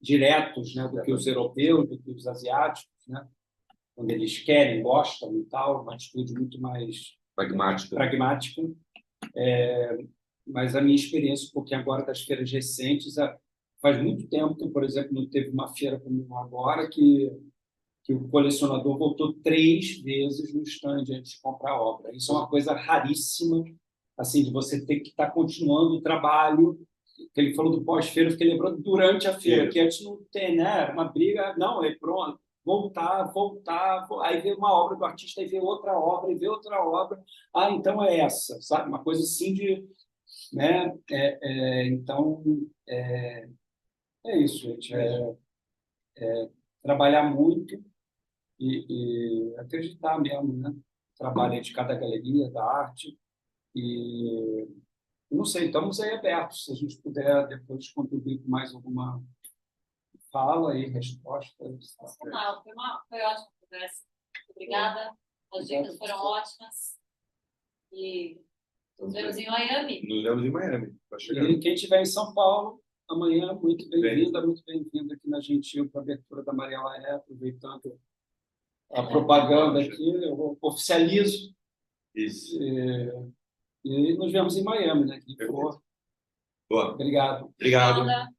diretos, né, do que os europeus, do que os asiáticos, né? Quando eles querem, gostam e tal, uma atitude muito mais pragmática. Mas a minha experiência, um pouquinho agora das feiras recentes, faz muito tempo que, por exemplo, não teve uma feira como agora que o colecionador voltou 3 vezes no stand antes de comprar a obra. Isso é uma coisa raríssima, assim, de você ter que estar continuando o trabalho. Que ele falou do pós-feira, eu fiquei lembrando durante a feira, que antes não tem, né? Era uma briga, não, é pronto, voltar, aí vê uma obra do artista, aí vê outra obra, e vê outra obra, então é essa, sabe? Uma coisa assim de, né? Então, é isso, gente, trabalhar muito e acreditar mesmo, né? Trabalho aí de cada galeria, da arte, e não sei, estamos aí abertos, se a gente puder depois contribuir com mais alguma fala e resposta. Foi ótima conversa. Obrigada. As dicas foram ótimas. E nos vemos em Miami. Nos vemos em Miami. Tá E chegando. quem estiver em São Paulo, amanhã, muito bem-vindo aqui na Gentil para a abertura da Maria Laé, aproveitando a propaganda aqui, eu oficializo. Isso. E nos vemos em Miami, né? Boa. Obrigado. Obrigado. Obrigada.